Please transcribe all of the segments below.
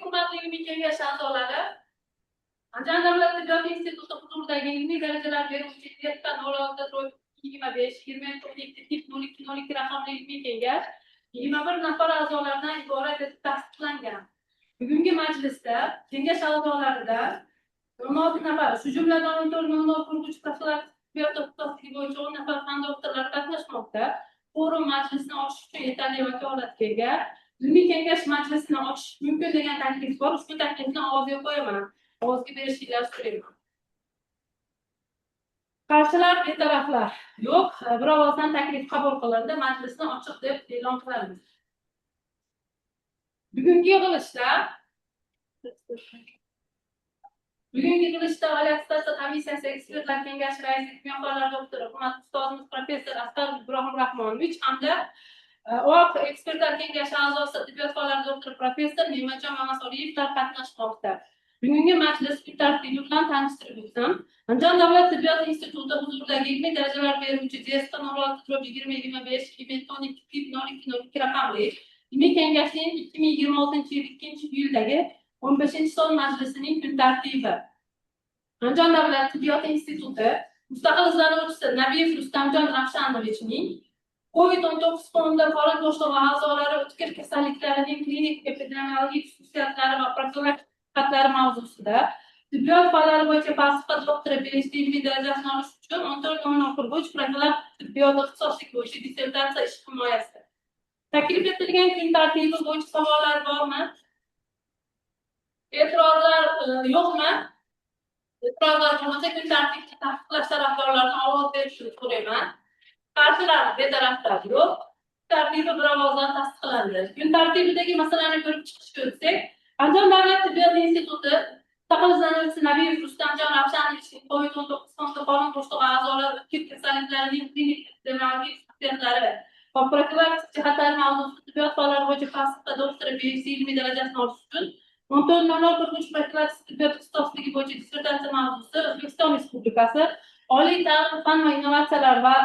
hurmatli ilmiy kengash a'zolari, Andijon davlat tibbiyot instituti huzuridagi ilmiy darajalar beruvchi 07.06.25 raqamli ilmiy kengash 21 nafar a'zolardan iborat etib tasdiqlangan. Bugungi majlisda kengash a'zolaridan 16 nafar, shu jumladan 14 quruvchi profilaktik tibbiyot ixtisosligi bo'yicha 10 nafar fan doktorlari qatnashmoqda. Forum majlisni ochish uchun yetarli vakolatga ega. Ilmiy kengash majlisini ochish mumkin degan taklif bor. Ushbu taklifni ovozga qo'yaman. Ovozga berishinglarni so'rayman. Qarshilar, betaraflar yo'q. Bir ovozdan taklif qabul qilindi. Majlisni ochiq deb e'lon qilamiz. Bugungi yig'ilishda Oliy attestatsiya komissiyasi ekspertlar kengashi raisi kimyoxonalar doktori, hurmatli ustozimiz professor Asqar Ibrohim Rahmonovich hamda OAQ ekspertlar kengashi a'zosi tibbiyot fanlari doktori professor Ne'matjon Mamasoliyevlar qatnashmoqda. Bugungi majlis kun tartibi bilan tanishtirib o'tsam, Andijon davlat tibbiyot instituti huzuridagi ilmiy darajalar beruvchi DS06/2025-2012 raqamli ilmiy kengashning 2026 yil 2-iyuldagi 15-son majlisining kun tartibi. Andijon davlat tibbiyot instituti mustaqil izlanuvchisi Nabiyev Rustamjon Ravshanovichning COVID-19 fonida faol boshlig'i a'zolari o'tkir kasalliklarining klinik epidemiologik xususiyatlari va profilaktikasi mavzusida tibbiyot fanlari bo'yicha falsafa doktori PhD ilmiy darajasini olish uchun 14 quruvchi profilaktik tibbiyot ixtisosligi bo'yicha dissertatsiya ish himoyasi. Taklif etilgan kun tartibi bo'yicha savollar bormi? E'tirozlar yo'qmi? E'tirozlar bo'lmasa kun tartibni tasdiqlash tarafdorlaridan ovoz berishni so'rayman. Qarshilar, betaraflar yo'q. Tartibi bir ovozdan tasdiqlandi. Kun tartibidagi masalani ko'rib chiqishga o'tsak, Andijon davlat tibbiyot instituti mustaqil izlanuvchisi Nabiyev Rustamjon Ravshanovichning COVID-19 fonida faol boshlig'i a'zolar o'tkir kasalliklarining klinik epidemiologik xususiyatlari va profilaktik jihatlari mavzusida tibbiyot fanlari bo'yicha falsafa doktori PhD ilmiy darajasini olish uchun 14 quruvchi profilaktik tibbiyot ixtisosligi bo'yicha dissertatsiya mavzusi O'zbekiston Respublikasi Oliy ta'lim fan va innovatsiyalar va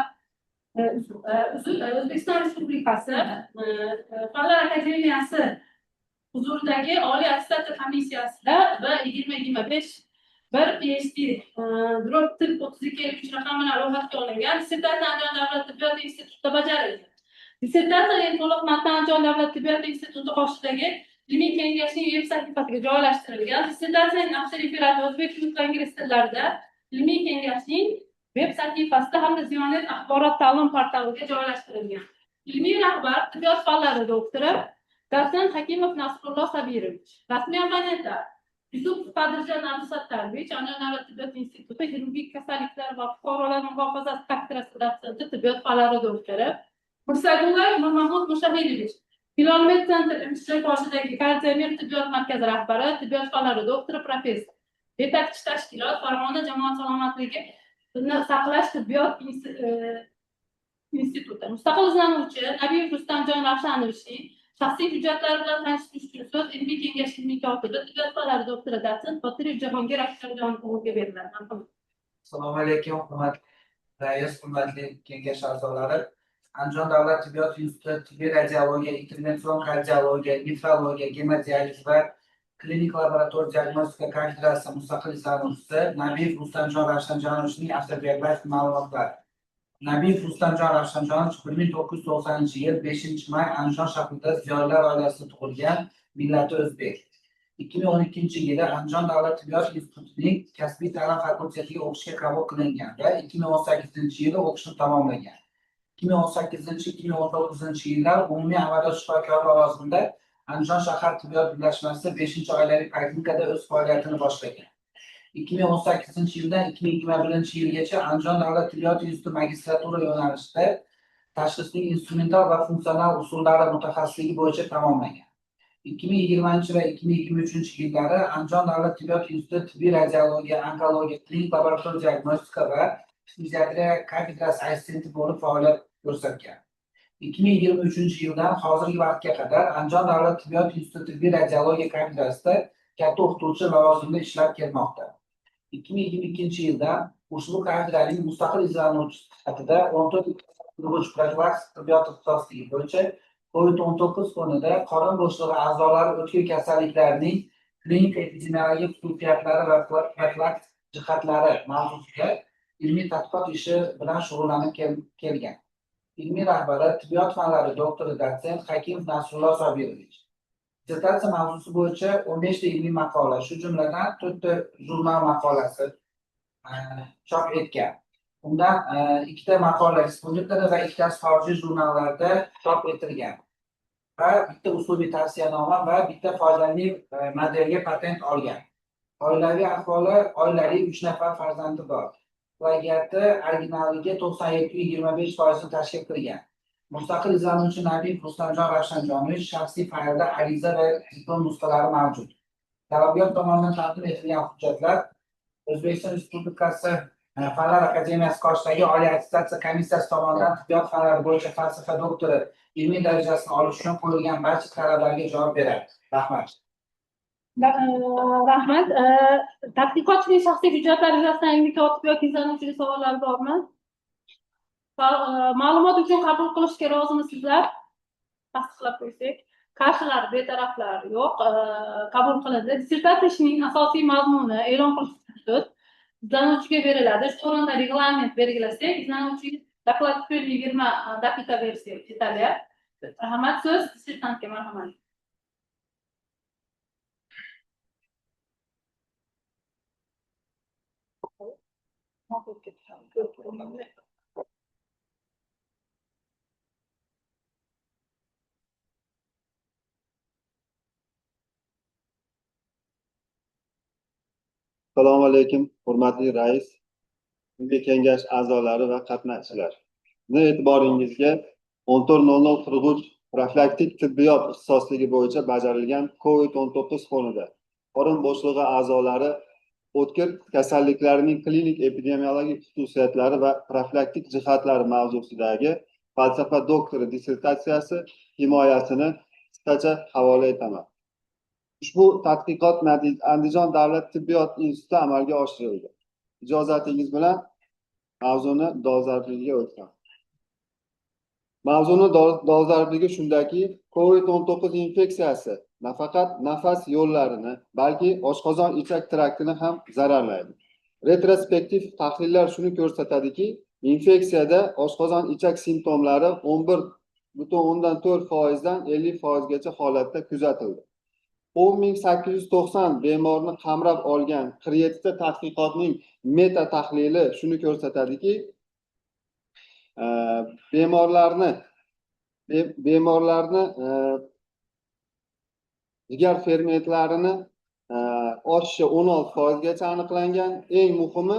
O'zbekiston Respublikasi Fanlar akademiyasi huzuridagi Oliy attestatsiya komissiyasida va 2025 bir PhD drop tib 32 raqam bilan ro'yxatga olingan dissertatsiya Andijon davlat tibbiyot institutida bajarildi. Dissertatsiyaning to'liq matni Andijon davlat tibbiyot instituti qoshidagi ilmiy kengashning veb saytasiga joylashtirilgan. Dissertatsiyaning naqshi referati o'zbek va ingliz tillarida ilmiy kengashning veb saytifasida hamda Ziyonet axborot ta'lim portaliga joylashtirilgan. Ilmiy rahbar tibbiyot fanlari doktori Dastan Hakimov Nasrulloh Sabirovich. Rasmiy abonentlar Yusupov Qadirjon Abdusattorovich, Andijon davlat tibbiyot instituti xirurgik kasalliklar va fuqarolar muhofazasi kafedrasi dotsenti, tibbiyot fanlari doktori Mursagullayev Mahmud Mushahidovich, Filolmet Center MSJ qoshidagi Kardiomer tibbiyot markazi rahbari, tibbiyot fanlari doktori, professor. Yetakchi tashkilot Farg'ona jamoat salomatligini saqlash tibbiyot instituti. Mustaqil izlanuvchi Nabiyev Rustamjon Ravshanovichning shaxsiy hujjatlari bilan tanishish uchun so'z ilmiy kengash ilmiy kotibi, tibbiyot fanlari doktori dotsent Botirov Jahongir Akbarjonovga beriladi. Assalomu alaykum, hurmatli rais, hurmatli kengash a'zolari. Andijon davlat tibbiyot instituti tibbiy radiologiya, intervension kardiologiya, nefrologiya, gemodializ va klinik laborator diagnostika kafedrasi mustaqil izlanuvchisi Nabiyev Rustamjon Ravshanjonovichning avtobiografiya ma'lumotlari. Nabiyev Rustamjon Ravshanjonovich 1990-yil 5-may Andijon shahrida ziyolilar oilasida tug'ilgan, millati o'zbek. 2012-yili Andijon davlat tibbiyot institutining kasbiy ta'lim fakultetiga o'qishga qabul qilingan va 2018-yili o'qishni tamomlagan. 2018-2019-yillar umumiy amaliyot shifokori lavozimida Andijon shahar tibbiyot birlashmasida 5-oilaviy poliklinikada o'z faoliyatini boshlagan. 2018-yildan 2021-yilgacha Andijon davlat tibbiyot instituti magistratura yo'nalishida tashxisning instrumental va funksional usullari mutaxassisligi bo'yicha tamomlagan. 2020 va 2023-yillari Andijon davlat tibbiyot instituti tibbiy radiologiya, onkologiya, klinik laborator diagnostika va fiziatriya kafedrasi assistenti bo'lib faoliyat ko'rsatgan. 2023-yildan hozirgi vaqtga qadar Andijon davlat tibbiyot instituti tibbiy radiologiya kafedrasida katta o'qituvchi lavozimida ishlab kelmoqda. 2022-yilda ushbu kafedraning mustaqil izlanuvchisi sifatida 14 quruvchi profilaktik tibbiyot ixtisosligi bo'yicha COVID-19 fonida qorin bo'shlig'i a'zolari o'tkir kasalliklarining klinik epidemiologik xususiyatlari va profilaktik jihatlari mavzusiga ilmiy tadqiqot ishi bilan shug'ullanib kelgan. Ilmiy rahbari tibbiyot fanlari doktori dotsent Hakimov Nasrullo Sobirovich. Dissertatsiya mavzusi bo'yicha 15 ta ilmiy maqola, shu jumladan 4 ta jurnal maqolasi chop etgan. Undan 2 ta maqola respublikada va 2 tasi xorijiy jurnallarda chop etilgan. Va bitta uslubiy tavsiyanoma va bitta foydali modelga patent olgan. Oilaviy ahvoli, oilali 3 nafar farzandi bor. Plagiati originaliga 97-25% tashkil qilgan. Mustaqil izlanuvchi Nabiy Rustamjon Ravshanjonovich shaxsiy faylda ariza va diplom nusxalari mavjud. Talabgor tomonidan taqdim etilgan hujjatlar O'zbekiston Respublikasi Fanlar Akademiyasi qoshidagi Oliy attestatsiya komissiyasi tomonidan tibbiyot fanlari bo'yicha falsafa doktori ilmiy darajasini olish uchun qo'yilgan barcha talablarga javob beradi. Rahmat. Rahmat. Tadqiqotchining shaxsiy hujjatlari yuzasidan ilmiy kotib yoki izlanuvchilik savollari bormi? Ma'lumot uchun qabul qilishga rozimisizlar? Tasdiqlab qo'ysak. Qarshilar, betaraflar yo'q. Qabul qilindi. Dissertatsiya ishining asosiy mazmuni e'lon qilish hudud izlanuvchiga beriladi. Shu o'rinda reglament belgilasak, izlanuvchi doklad 20 daqiqa versiya yetarli. Rahmat, so'z dissertantga marhamat. Assalomu alaykum, hurmatli rais, Milliy kengash a'zolari va qatnashchilar. Sizni e'tiboringizga 14:00 turg'uch profilaktik tibbiyot ixtisosligi bo'yicha bajarilgan COVID-19 fonida qorin bo'shlig'i a'zolari o'tkir kasalliklarining klinik epidemiologik xususiyatlari va profilaktik jihatlari mavzusidagi falsafa doktori dissertatsiyasi himoyasini qisqacha havola etaman. Ushbu tadqiqot Andijon davlat tibbiyot institutida amalga oshirildi. Ijozatingiz bilan mavzuni dolzarbligiga o'taman. Mavzuni dolzarbligi shundaki, COVID-19 infeksiyasi nafaqat nafas yo'llarini, balki oshqozon ichak traktini ham zararlaydi. Retrospektiv tahlillar shuni ko'rsatadiki, infeksiyada oshqozon ichak simptomlari 11,4% dan 50% gacha holatda kuzatildi. 10.890 bemorni qamrab olgan 47 ta tadqiqotning meta tahlili shuni ko'rsatadiki, bemorlarni jigar fermentlarini oshishi 16% gacha aniqlangan. Eng muhimi,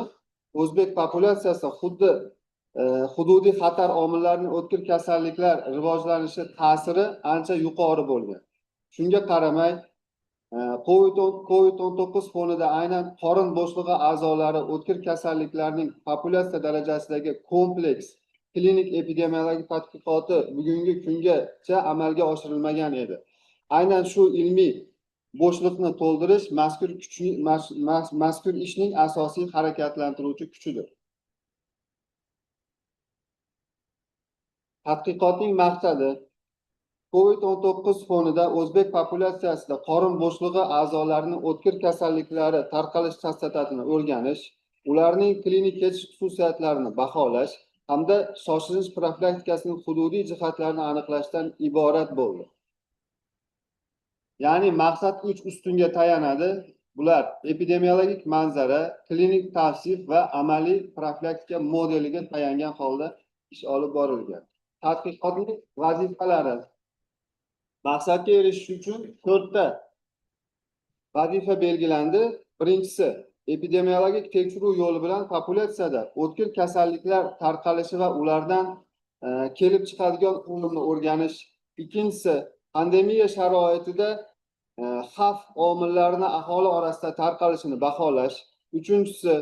o'zbek populyatsiyasi hududiy xatar omillarining o'tkir kasalliklar rivojlanishi ta'siri ancha yuqori bo'lgan. Shunga qaramay, COVID-19 fonida aynan qorin bo'shlig'i a'zolari o'tkir kasalliklarning populyatsiya darajasidagi kompleks klinik epidemiologik tadqiqoti bugungi kungacha amalga oshirilmagan edi. Aynan shu ilmiy bo'shliqni to'ldirish mazkur ishning asosiy harakatlantiruvchi kuchidir. Tadqiqotning maqsadi COVID-19 fonida o'zbek populyatsiyasida qorin bo'shlig'i a'zolarining o'tkir kasalliklari tarqalish chastotasini o'rganish, ularning klinik kechish xususiyatlarini baholash hamda shoshilinch profilaktikasining hududiy jihatlarini aniqlashdan iborat bo'ldi. Ya'ni maqsad 3 ustunga tayanadi. Bular epidemiologik manzara, klinik tavsif va amaliy profilaktika modeliga tayangan holda ish olib borilgan. Tadqiqotning vazifalari: maqsadga erishish uchun 4 ta vazifa belgilandi. Birinchisi, epidemiologik tekshiruv yo'li bilan populyatsiyada o'tkir kasalliklar tarqalishi va ulardan kelib chiqadigan o'limni o'rganish. Ikkinchisi, pandemiya sharoitida xavf omillarini aholi orasida tarqalishini baholash. Uchinchisi,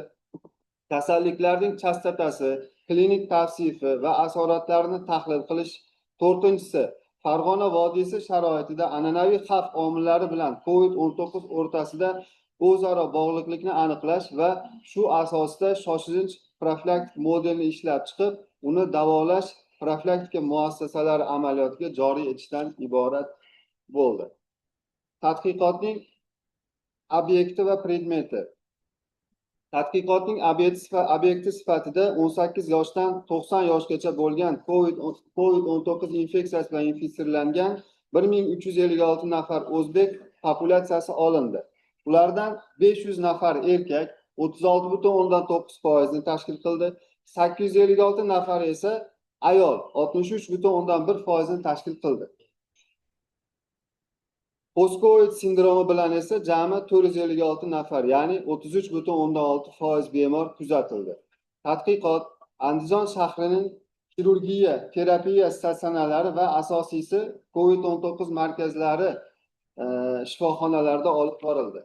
kasalliklarning chastotasi, klinik tavsifi va asoratlarini tahlil qilish. To'rtinchisi, Farg'ona vodiysi sharoitida an'anaviy xavf omillari bilan COVID-19 o'rtasida o'zaro bog'liqlikni aniqlash va shu asosida shoshilinch profilaktik modelni ishlab chiqib, uni davolash profilaktika muassasalari amaliyotiga joriy etishdan iborat bo'ldi. Tadqiqotning obyekti va predmeti. Tadqiqotning obyekti sifatida 18 yoshdan 90 yoshgacha bo'lgan COVID-19 infeksiyasi bilan infeksiyalangan 1356 nafar o'zbek populyatsiyasi olindi. Ulardan 500 nafar erkak 36,9% ni tashkil qildi. 856 nafar esa ayol 63,1% ni tashkil qildi. Post-COVID sindromi bilan esa jami 456 nafar, ya'ni 33,6% bemor kuzatildi. Tadqiqot Andijon shahrining xirurgiya, terapiya statsionarlari va asosiysi COVID-19 markazlari shifoxonalarida olib borildi.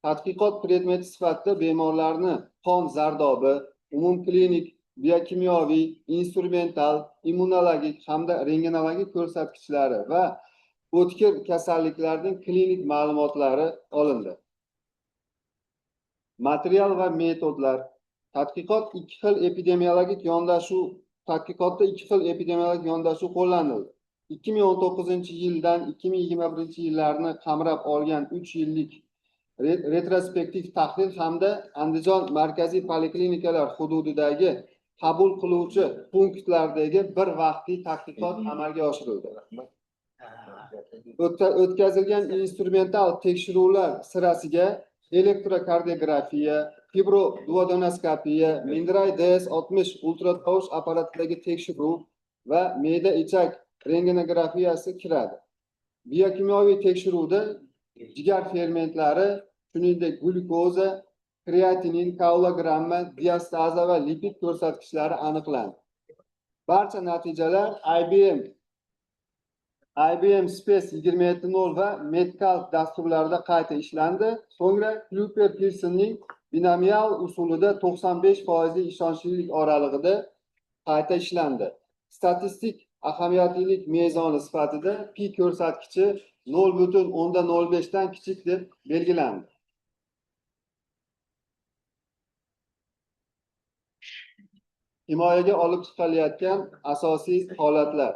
Tadqiqot predmeti sifatida bemorlarni qon zardobi, umumklinik, biokimyoviy, instrumental, immunologik hamda rentgenologik ko'rsatkichlari va o'tkir kasalliklarning klinik ma'lumotlari olindi. Material va metodlar. Tadqiqotda ikki xil epidemiologik yondashuv qo'llanildi. 2019-yildan 2021-yillarni qamrab olgan 3 yillik retrospektiv tahlil hamda Andijon markaziy poliklinikalar hududidagi qabul qiluvchi punktlardagi bir vaqtli tadqiqot amalga oshirildi. O'tkazilgan instrumental tekshiruvlar sirasiga elektrokardiografiya, fibroduodenoskopiya, Mindray DS-60 ultratovush apparatidagi tekshiruv va me'da-ichak rentgenografiyasi kiradi. Biokimyoviy tekshiruvda jigar fermentlari, shuningdek glyukoza, kreatinin, kaulogramma, diastaza va lipid ko'rsatkichlari aniqlandi. Barcha natijalar IBM Space 27.0 va Medcalc dasturlarida qayta ishlandi. So'ngra Kluper-Pearsonning binomial usulida 95% ishonchlilik oralig'ida qayta ishlandi. Statistik ahamiyatlilik mezoni sifatida pi ko'rsatkichi 0,05 dan kichik deb belgilandi. Himoyaga olib chiqilayotgan asosiy holatlar.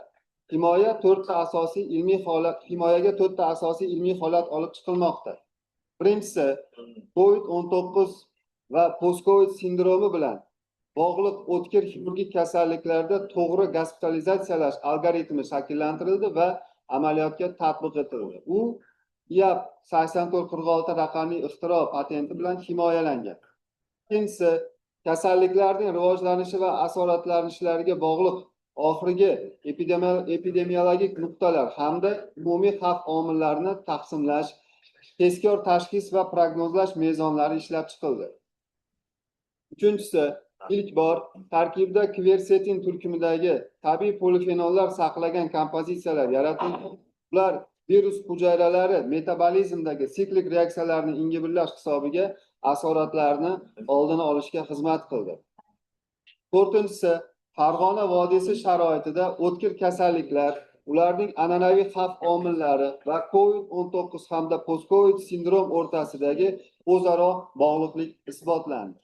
Himoyaga 4 ta asosiy ilmiy holat olib chiqilmoqda. Birinchisi, COVID-19 va post-COVID sindromi bilan bog'liq o'tkir xirurgik kasalliklarda to'g'ri gospitalizatsiyalash algoritmi shakllantirildi va amaliyotga tatbiq etildi. U IAP 8446 raqamli ixtiro patenti bilan himoyalangan. Ikkinchisi, kasalliklarning rivojlanishi va asoratlanishlariga bog'liq oxirgi epidemiologik nuqtalar hamda umumiy xavf omillarini taqsimlash, tezkor tashxis va prognozlash mezonlari ishlab chiqildi. Uchinchisi, ilk bor tarkibida kversetin turkumidagi tabiiy polifenollar saqlagan kompozitsiyalar yaratildi. Ular virus hujayralari metabolizmdagi siklik reaksiyalarni ingibillash hisobiga asoratlarni oldini olishga xizmat qildi. To'rtinchisi, Farg'ona vodiysi sharoitida o'tkir kasalliklar, ularning an'anaviy xavf omillari va COVID-19 hamda post-COVID sindrom o'rtasidagi o'zaro bog'liqlik isbotlandi.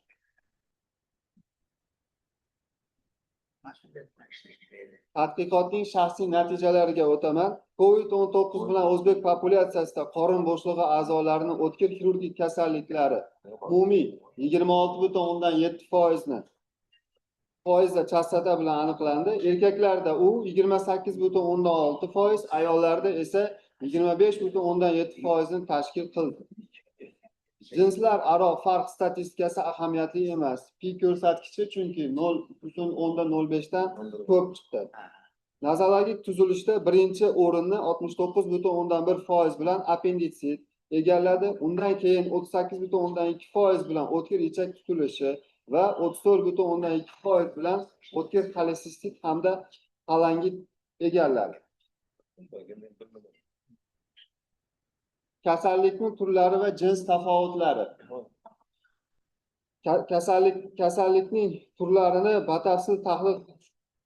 Tadqiqotning shaxsiy natijalariga o'taman. COVID-19 bilan o'zbek populyatsiyasida qorin bo'shlig'i a'zolarining o'tkir xirurgik kasalliklari umumiy 26,7% chastota bilan aniqlandi. Erkaklarda u 28,6%, ayollarda esa 25,7% ni tashkil qildi. Jinslar aro farq statistikasi ahamiyatli emas. Pi ko'rsatkichi chunki 0,05 dan ko'p chiqdi. Nozologik tuzilishda birinchi o'rinni 69,1% bilan appenditsit egalladi. Undan keyin 38,2% bilan o'tkir ichak tutilishi va 34,2% bilan o'tkir xolesistit hamda qalangit egalladi. Kasallikning turlari va jins tafovutlari. Kasallikning turlarini batafsil tahlil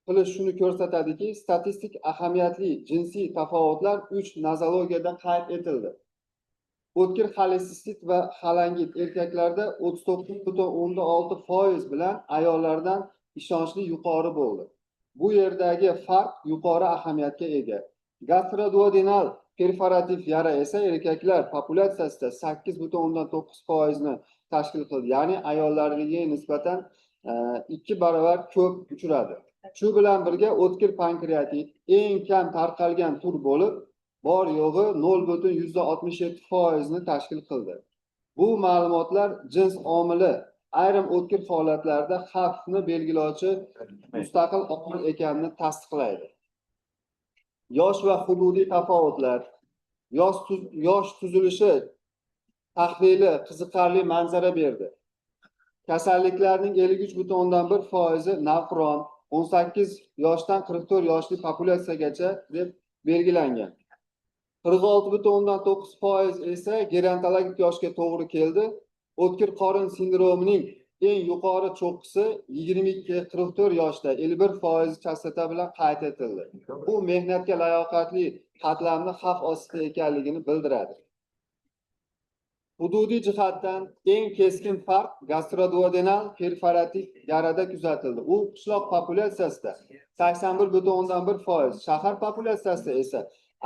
qilish shuni ko'rsatadiki, statistik ahamiyatli jinsiy tafovutlar 3 nozologiyada qayd etildi. O'tkir xolesistit va xolangit erkaklarda 39,6% bilan ayollardan ishonchli yuqori bo'ldi. Bu yerdagi farq yuqori ahamiyatga ega. Gastroduodenal perforativ yara esa erkaklar populyatsiyasida 8,9% tashkil qildi. Ya'ni ayollarga nisbatan 2 barobar ko'p uchradi. Shu bilan birga o'tkir pankreatit eng kam tarqalgan tur bo'lib, bor yo'g'i 0,67% ni tashkil qildi. Bu ma'lumotlar jins omili ayrim o'tkir holatlarda xavfni belgilovchi mustaqil omil ekanini tasdiqlaydi. Yosh va hududiy tafovutlar, yosh tuzilishi tahlili qiziqarli manzara berdi. Kasalliklarning 53,1% navqiron, 18 yoshdan 44 yoshli populyatsiyagacha deb belgilangan. 46,9% esa gerontologik yoshga to'g'ri keldi. O'tkir qorin sindromining eng yuqori cho'qqisi 22-44 yoshda 51% chastota bilan qayd etildi. Bu mehnatga layoqatli qatlamni xavf ostida ekanligini bildiradi. Hududiy jihatdan eng keskin farq gastroduodenal perforativ yarada kuzatildi. U qishloq populyatsiyasida 81,1%, shahar populyatsiyasida esa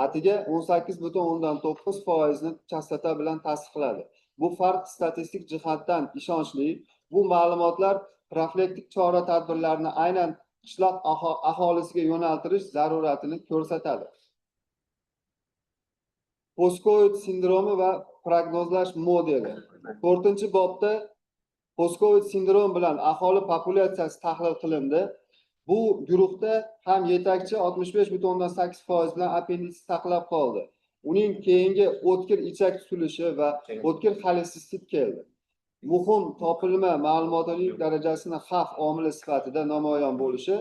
atiga 18,9% ni chastota bilan tasdiqladi. Bu farq statistik jihatdan ishonchli. Bu ma'lumotlar profilaktik chora-tadbirlarni aynan qishloq aholisiga yo'naltirish zaruratini ko'rsatadi. Postkovid sindromi va prognozlash modeli. 4-bobda postkovid sindrom bilan aholi populyatsiyasi tahlil qilindi. Bu guruhda ham yetakchi 65,8% bilan appenditsit saqlab qoldi. Uning keyingi o'tkir ichak tutilishi va o'tkir xolesistit keldi. Muhim topilma ma'lumotli darajasini xavf omili sifatida namoyon bo'lishi,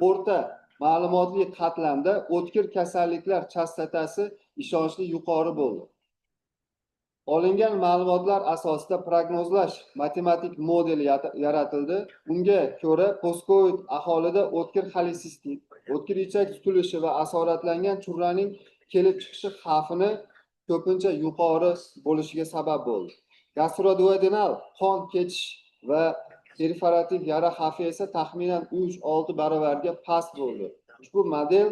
o'rta ma'lumotli qatlamda o'tkir kasalliklar chastotasi ishonchli yuqori bo'ldi. Olingan ma'lumotlar asosida prognozlash matematik modeli yaratildi. Unga ko'ra postkovid aholida o'tkir xolesistit, o'tkir ichak tutilishi va asoratlangan churraning kelib chiqishi xavfini ko'pincha yuqori bo'lishiga sabab bo'ldi. Gastroduodenal qon ketish va perforativ yara xavfi esa taxminan 3-6 barobarga past bo'ldi. Ushbu model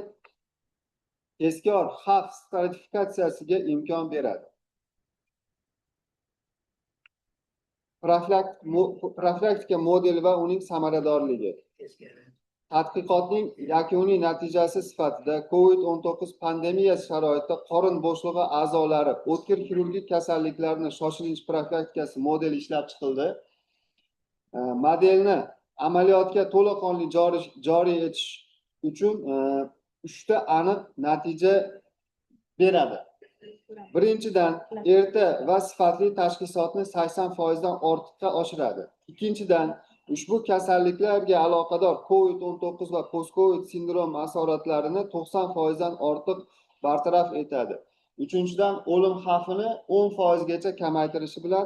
tezkor xavf stratifikatsiyasiga imkon beradi. Profilaktika modeli va uning samaradorligi. Tadqiqotning yakuniy natijasi sifatida COVID-19 pandemiyasi sharoitida qorin bo'shlig'i a'zolari o'tkir xirurgik kasalliklarni shoshilinch profilaktikasi modeli ishlab chiqildi. Modelni amaliyotga to'laqonli joriy etish uchun 3 ta aniq natija beradi. Birinchidan, erta va sifatli tashxisotni 80% dan ortiqqa oshiradi. Ikkinchidan, ushbu kasalliklarga aloqador COVID-19 va postkovid sindrom asoratlarini 90% dan ortiq bartaraf etadi. Uchinchidan, o'lim xavfini 10% gacha kamaytirishi bilan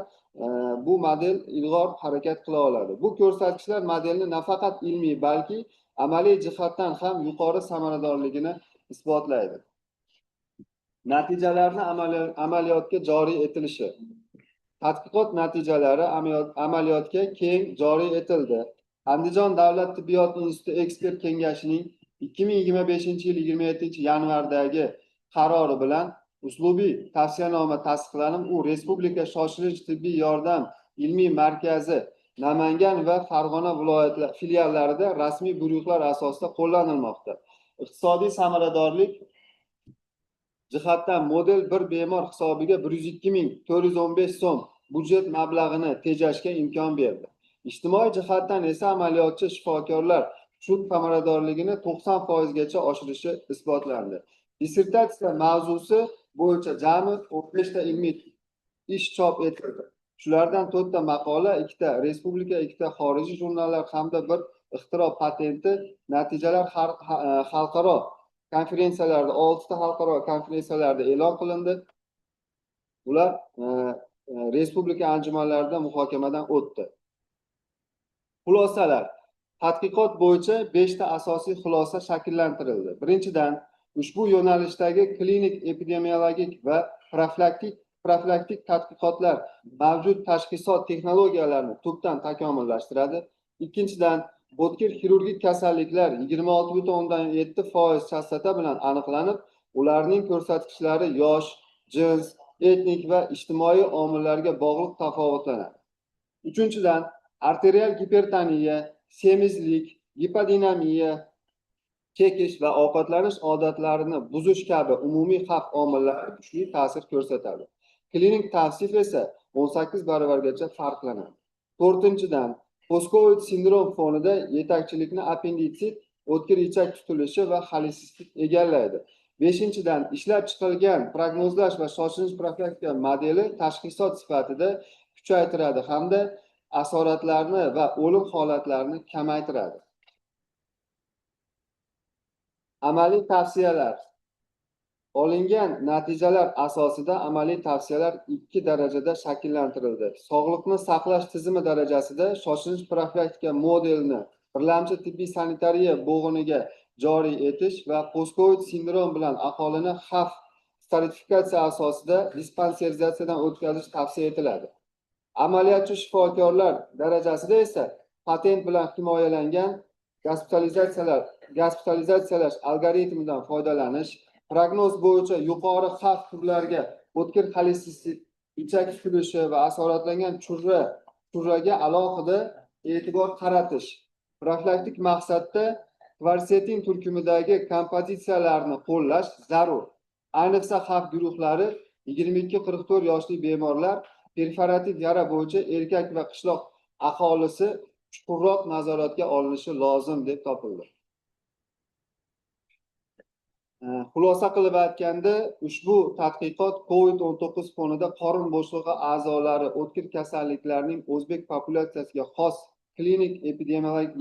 bu model ilg'or harakat qila oladi. Bu ko'rsatkichlar modelni nafaqat ilmiy, balki amaliy jihatdan ham yuqori samaradorligini isbotlaydi. Natijalarni amaliyotga joriy etilishi. Tadqiqot natijalari amaliyotga keng joriy etildi. Andijon davlat tibbiyot instituti ekspert kengashining 2025-yil 27-yanvardagi qarori bilan uslubiy tavsiyanoma tasdiqlanib, u Respublika shoshilinch tibbiy yordam ilmiy markazi Namangan va Farg'ona viloyatlar filiallarida rasmiy buyruqlar asosida qo'llanilmoqda. Iqtisodiy samaradorlik jihatdan model bir bemor hisobiga 102.415 so'm budjet mablag'ini tejashga imkon berdi. Ijtimoiy jihatdan esa amaliyotchi shifokorlar shu samaradorligini 90% gacha oshirishi isbotlandi. Dissertatsiya mavzusi bo'yicha jami 15 ta ilmiy ish chop etildi. Shulardan 4 ta maqola, 2 ta respublika, 2 ta xorijiy jurnallar hamda bir ixtiro patenti. Natijalar xalqaro konferensiyalarda 6 ta xalqaro konferensiyalarda e'lon qilindi. Ular respublika anjumanlarida muhokamadan o'tdi. Xulosalar. Tadqiqot bo'yicha 5 ta asosiy xulosa shakllantirildi. Birinchidan, ushbu yo'nalishdagi klinik epidemiologik va profilaktik tadqiqotlar mavjud tashxisot texnologiyalarini tubdan takomillashtiradi. Ikkinchidan, o'tkir xirurgik kasalliklar 26,7% chastota bilan aniqlanib, ularning ko'rsatkichlari yosh, jins, etnik va ijtimoiy omillarga bog'liq tafovutlanadi. Uchinchidan, arterial gipertoniya, semizlik, gipodinamiya, chekish va ovqatlanish odatlarini buzish kabi umumiy xavf omillari kuchli ta'sir ko'rsatadi. Klinik tavsif esa 18 barobargacha farqlanadi. To'rtinchidan, post-covid sindrom fonida yetakchilikni appenditsit, o'tkir ichak tutilishi va xolesistit egallaydi. Beshinchidan, ishlab chiqilgan prognozlash va shoshilinch profilaktika modeli tashxisot sifatida kuchaytiradi hamda asoratlarni va o'lim holatlarini kamaytiradi. Amaliy tavsiyalar. Olingan natijalar asosida amaliy tavsiyalar 2 darajada shakllantirildi. Sog'liqni saqlash tizimi darajasida shoshilinch profilaktika modelini birlamchi tibbiy sanitariya bo'g'iniga joriy etish va post-covid sindrom bilan aholini xavf stratifikatsiya asosida dispanserizatsiyadan o'tkazish tavsiya etiladi. Amaliyotchi shifokorlar darajasida esa patent bilan himoyalangan gospitalizatsiyalash algoritmidan foydalanish, prognoz bo'yicha yuqori xavf turlariga o'tkir xolesistit, ichak tutilishi va asoratlangan churraga alohida e'tibor qaratish, profilaktik maqsadda kvarsetin turkumidagi kompozitsiyalarni qo'llash zarur. Ayniqsa xavf guruhlari 22-44 yoshli bemorlar, perforativ yara bo'yicha erkak va qishloq aholisi chuqurroq nazoratga olinishi lozim deb topildi. Xulosa qilib aytganda, ushbu tadqiqot COVID-19 fonida qorin bo'shlig'i a'zolari o'tkir kasalliklarning o'zbek populyatsiyasiga xos klinik epidemiologik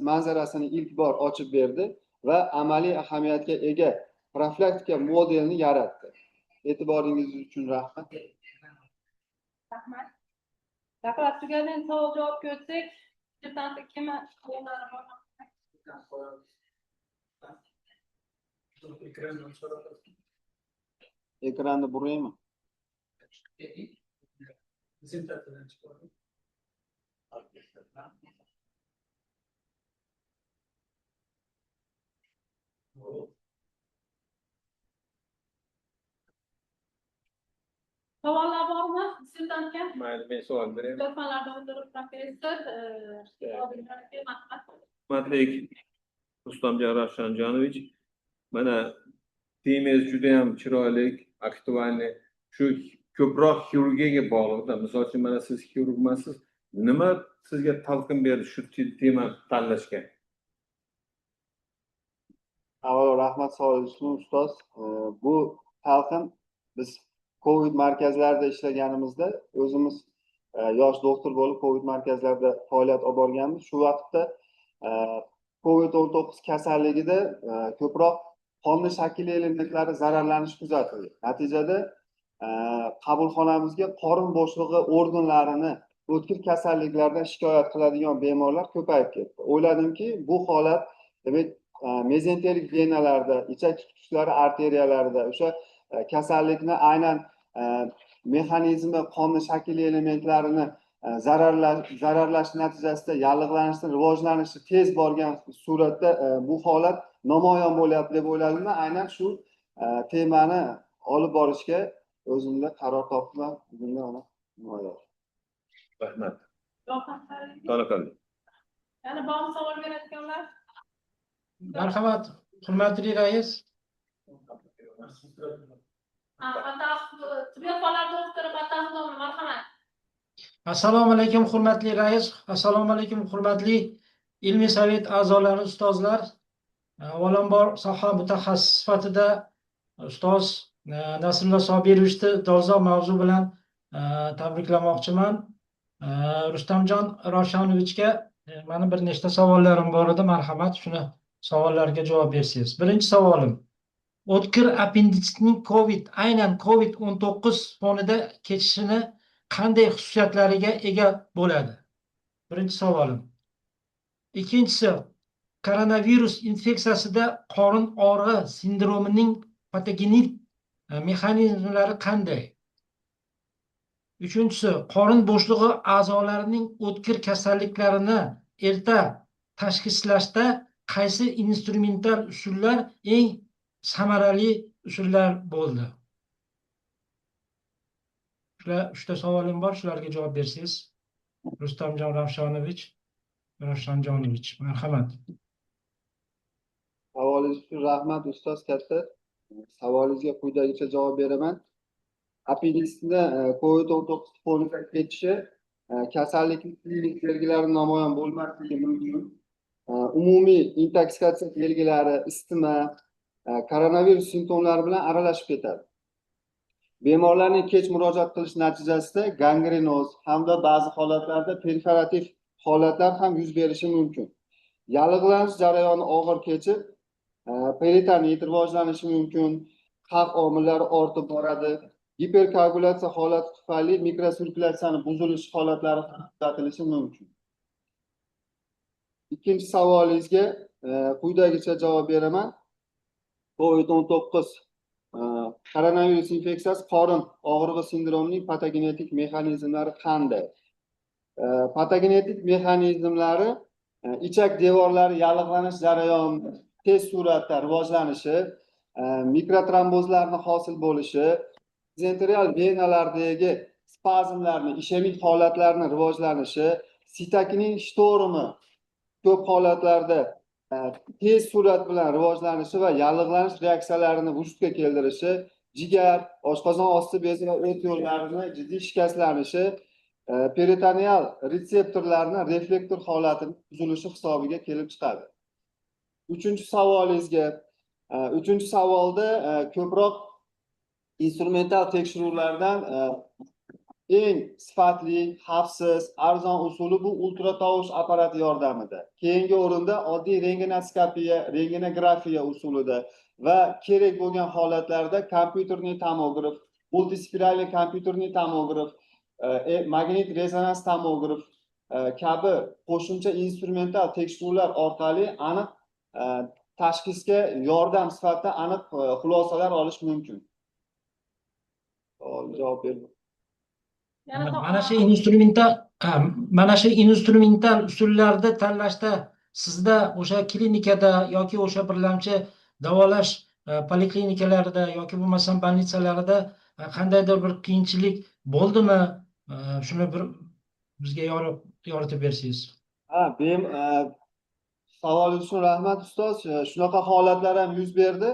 manzarasini ilk bor ochib berdi va amaliy ahamiyatga ega profilaktika modelini yaratdi. E'tiboringiz uchun rahmat. Rahmat. Rahmat. Tugagan savol javobga o'tsak, deputatlik kim qo'llari bor? Ekranni buraymi? Savollar bormi? Deputatga? Mayli, men savol beraman. Lutfanlarda o'tirib professor, Hurmatli Rustamjon Ravshanjonovich, mana temangiz juda ham chiroyli, aktualniy. Shu ko'proq xirurgiyaga bog'liq. Misol uchun, mana siz xirurgmasiz. Nima sizga talqin berdi shu tema tanlashga? Avvalo rahmat savolingiz uchun ustoz. Bu talqin biz Covid markazlarida ishlaganimizda o'zimiz yosh doktor bo'lib Covid markazlarida faoliyat olib borganmiz. Shu vaqtda Covid-19 kasalligida ko'proq qonni shakli elementlari zararlanishi kuzatildi. Natijada qabulxonamizga qorin bo'shlig'i organlarini o'tkir kasalliklardan shikoyat qiladigan bemorlar ko'payib ketdi. O'yladimki, bu holat demak mezenterik venalarda, ichak tutqichlari arteriyalarida o'sha kasallikni aynan mexanizmi qonni shakli elementlarini zararlash natijasida yallig'lanishni rivojlanishi tez borgan suratda bu holat namoyon bo'lyapti deb o'yladimda, aynan shu temani olib borishga o'zimda qaror topdim. Rahmat. Yana Toliqali. bormi savol beradiganlar? Marhamat, hurmatli rais. Tibbiyot fanlari doktori Battahidov, marhamat. Assalomu alaykum hurmatli rais. Assalomu alaykum hurmatli ilmiy sovet a'zolari, ustozlar. Avvalambor soha mutaxassis sifatida ustoz Nasrullo Sobirovichni dolzarb mavzu bilan tabriklamoqchiman. Rustamjon Ravshanovichga mani bir nechta savollarim bor edi. Marhamat, shuni savollarga javob bersangiz. Birinchi savolim: o'tkir appenditsitning aynan COVID-19 fonida kechishini qanday xususiyatlariga ega bo'ladi? Birinchi savolim. Ikkinchisi, koronavirus infeksiyasida qorin og'rig'i sindromining patogenik mexanizmlari qanday? Uchinchisi, qorin bo'shlig'i a'zolarining o'tkir kasalliklarini erta tashxislashda qaysi instrumental usullar eng samarali usullar bo'ldi? Shular 3 ta savolim bor, shularga javob bersangiz. Rustamjon Ravshanjonovich, marhamat. Savolingiz uchun rahmat ustoz katta. Savolingizga quyidagicha javob beraman. Apenditsitni COVID-19 foniga ketishi kasallikning klinik belgilari namoyon bo'lmasligi mumkin. Umumiy intoksikatsiya belgilari isitma, koronavirus simptomlari bilan aralashib ketadi. Bemorlarning kech murojaat qilish natijasida gangrenoz hamda ba'zi holatlarda perforativ holatlar ham yuz berishi mumkin. Yallig'lanish jarayoni og'ir kechib, peritonit rivojlanishi mumkin, xavf omillari ortib boradi. Giperkoagulyatsiya holati tufayli mikrosirkulyatsiyaning buzilishi holatlari kuzatilishi mumkin. Ikkinchi savolingizga quyidagicha javob beraman. COVID-19 koronavirus infeksiyasi qorin og'rig'i sindromining patogenetik mexanizmlari qanday? Patogenetik mexanizmlari ichak devorlari yallig'lanish jarayoni, tez suratda rivojlanishi, mikrotrombozlarning hosil bo'lishi, mezenterial venalardagi spazmlarning, ishemik holatlarning rivojlanishi, sitokinning shtormi ko'p holatlarda tez surat bilan rivojlanishi va yallig'lanish reaksiyalarini vujudga keltirishi, jigar, oshqozon osti bezi va o't yo'llarini jiddiy shikastlanishi, peritoneal retseptorlarning reflektor holatining buzilishi hisobiga kelib chiqadi. Uchinchi savolda ko'proq instrumental tekshiruvlardan eng sifatli, xavfsiz, arzon usuli bu ultratovush apparati yordamida. Keyingi o'rinda oddiy rentgenoskopiya, rentgenografiya usulida va kerak bo'lgan holatlarda kompyuterli tomograf, multispiralli kompyuterli tomograf, magnit rezonans tomograf kabi qo'shimcha instrumental tekshiruvlar orqali aniq tashxisga yordam sifatida aniq xulosalar olish mumkin. Javob berdim. Mana shu instrumental usullarni tanlashda sizda o'sha klinikada yoki o'sha birlamchi davolash poliklinikalarida yoki bo'lmasam больницаlarida qandaydir bir qiyinchilik bo'ldimi? Shuni bir bizga yoritib bersangiz. Savolingiz uchun rahmat ustoz. Shunaqa holatlar ham yuz berdi.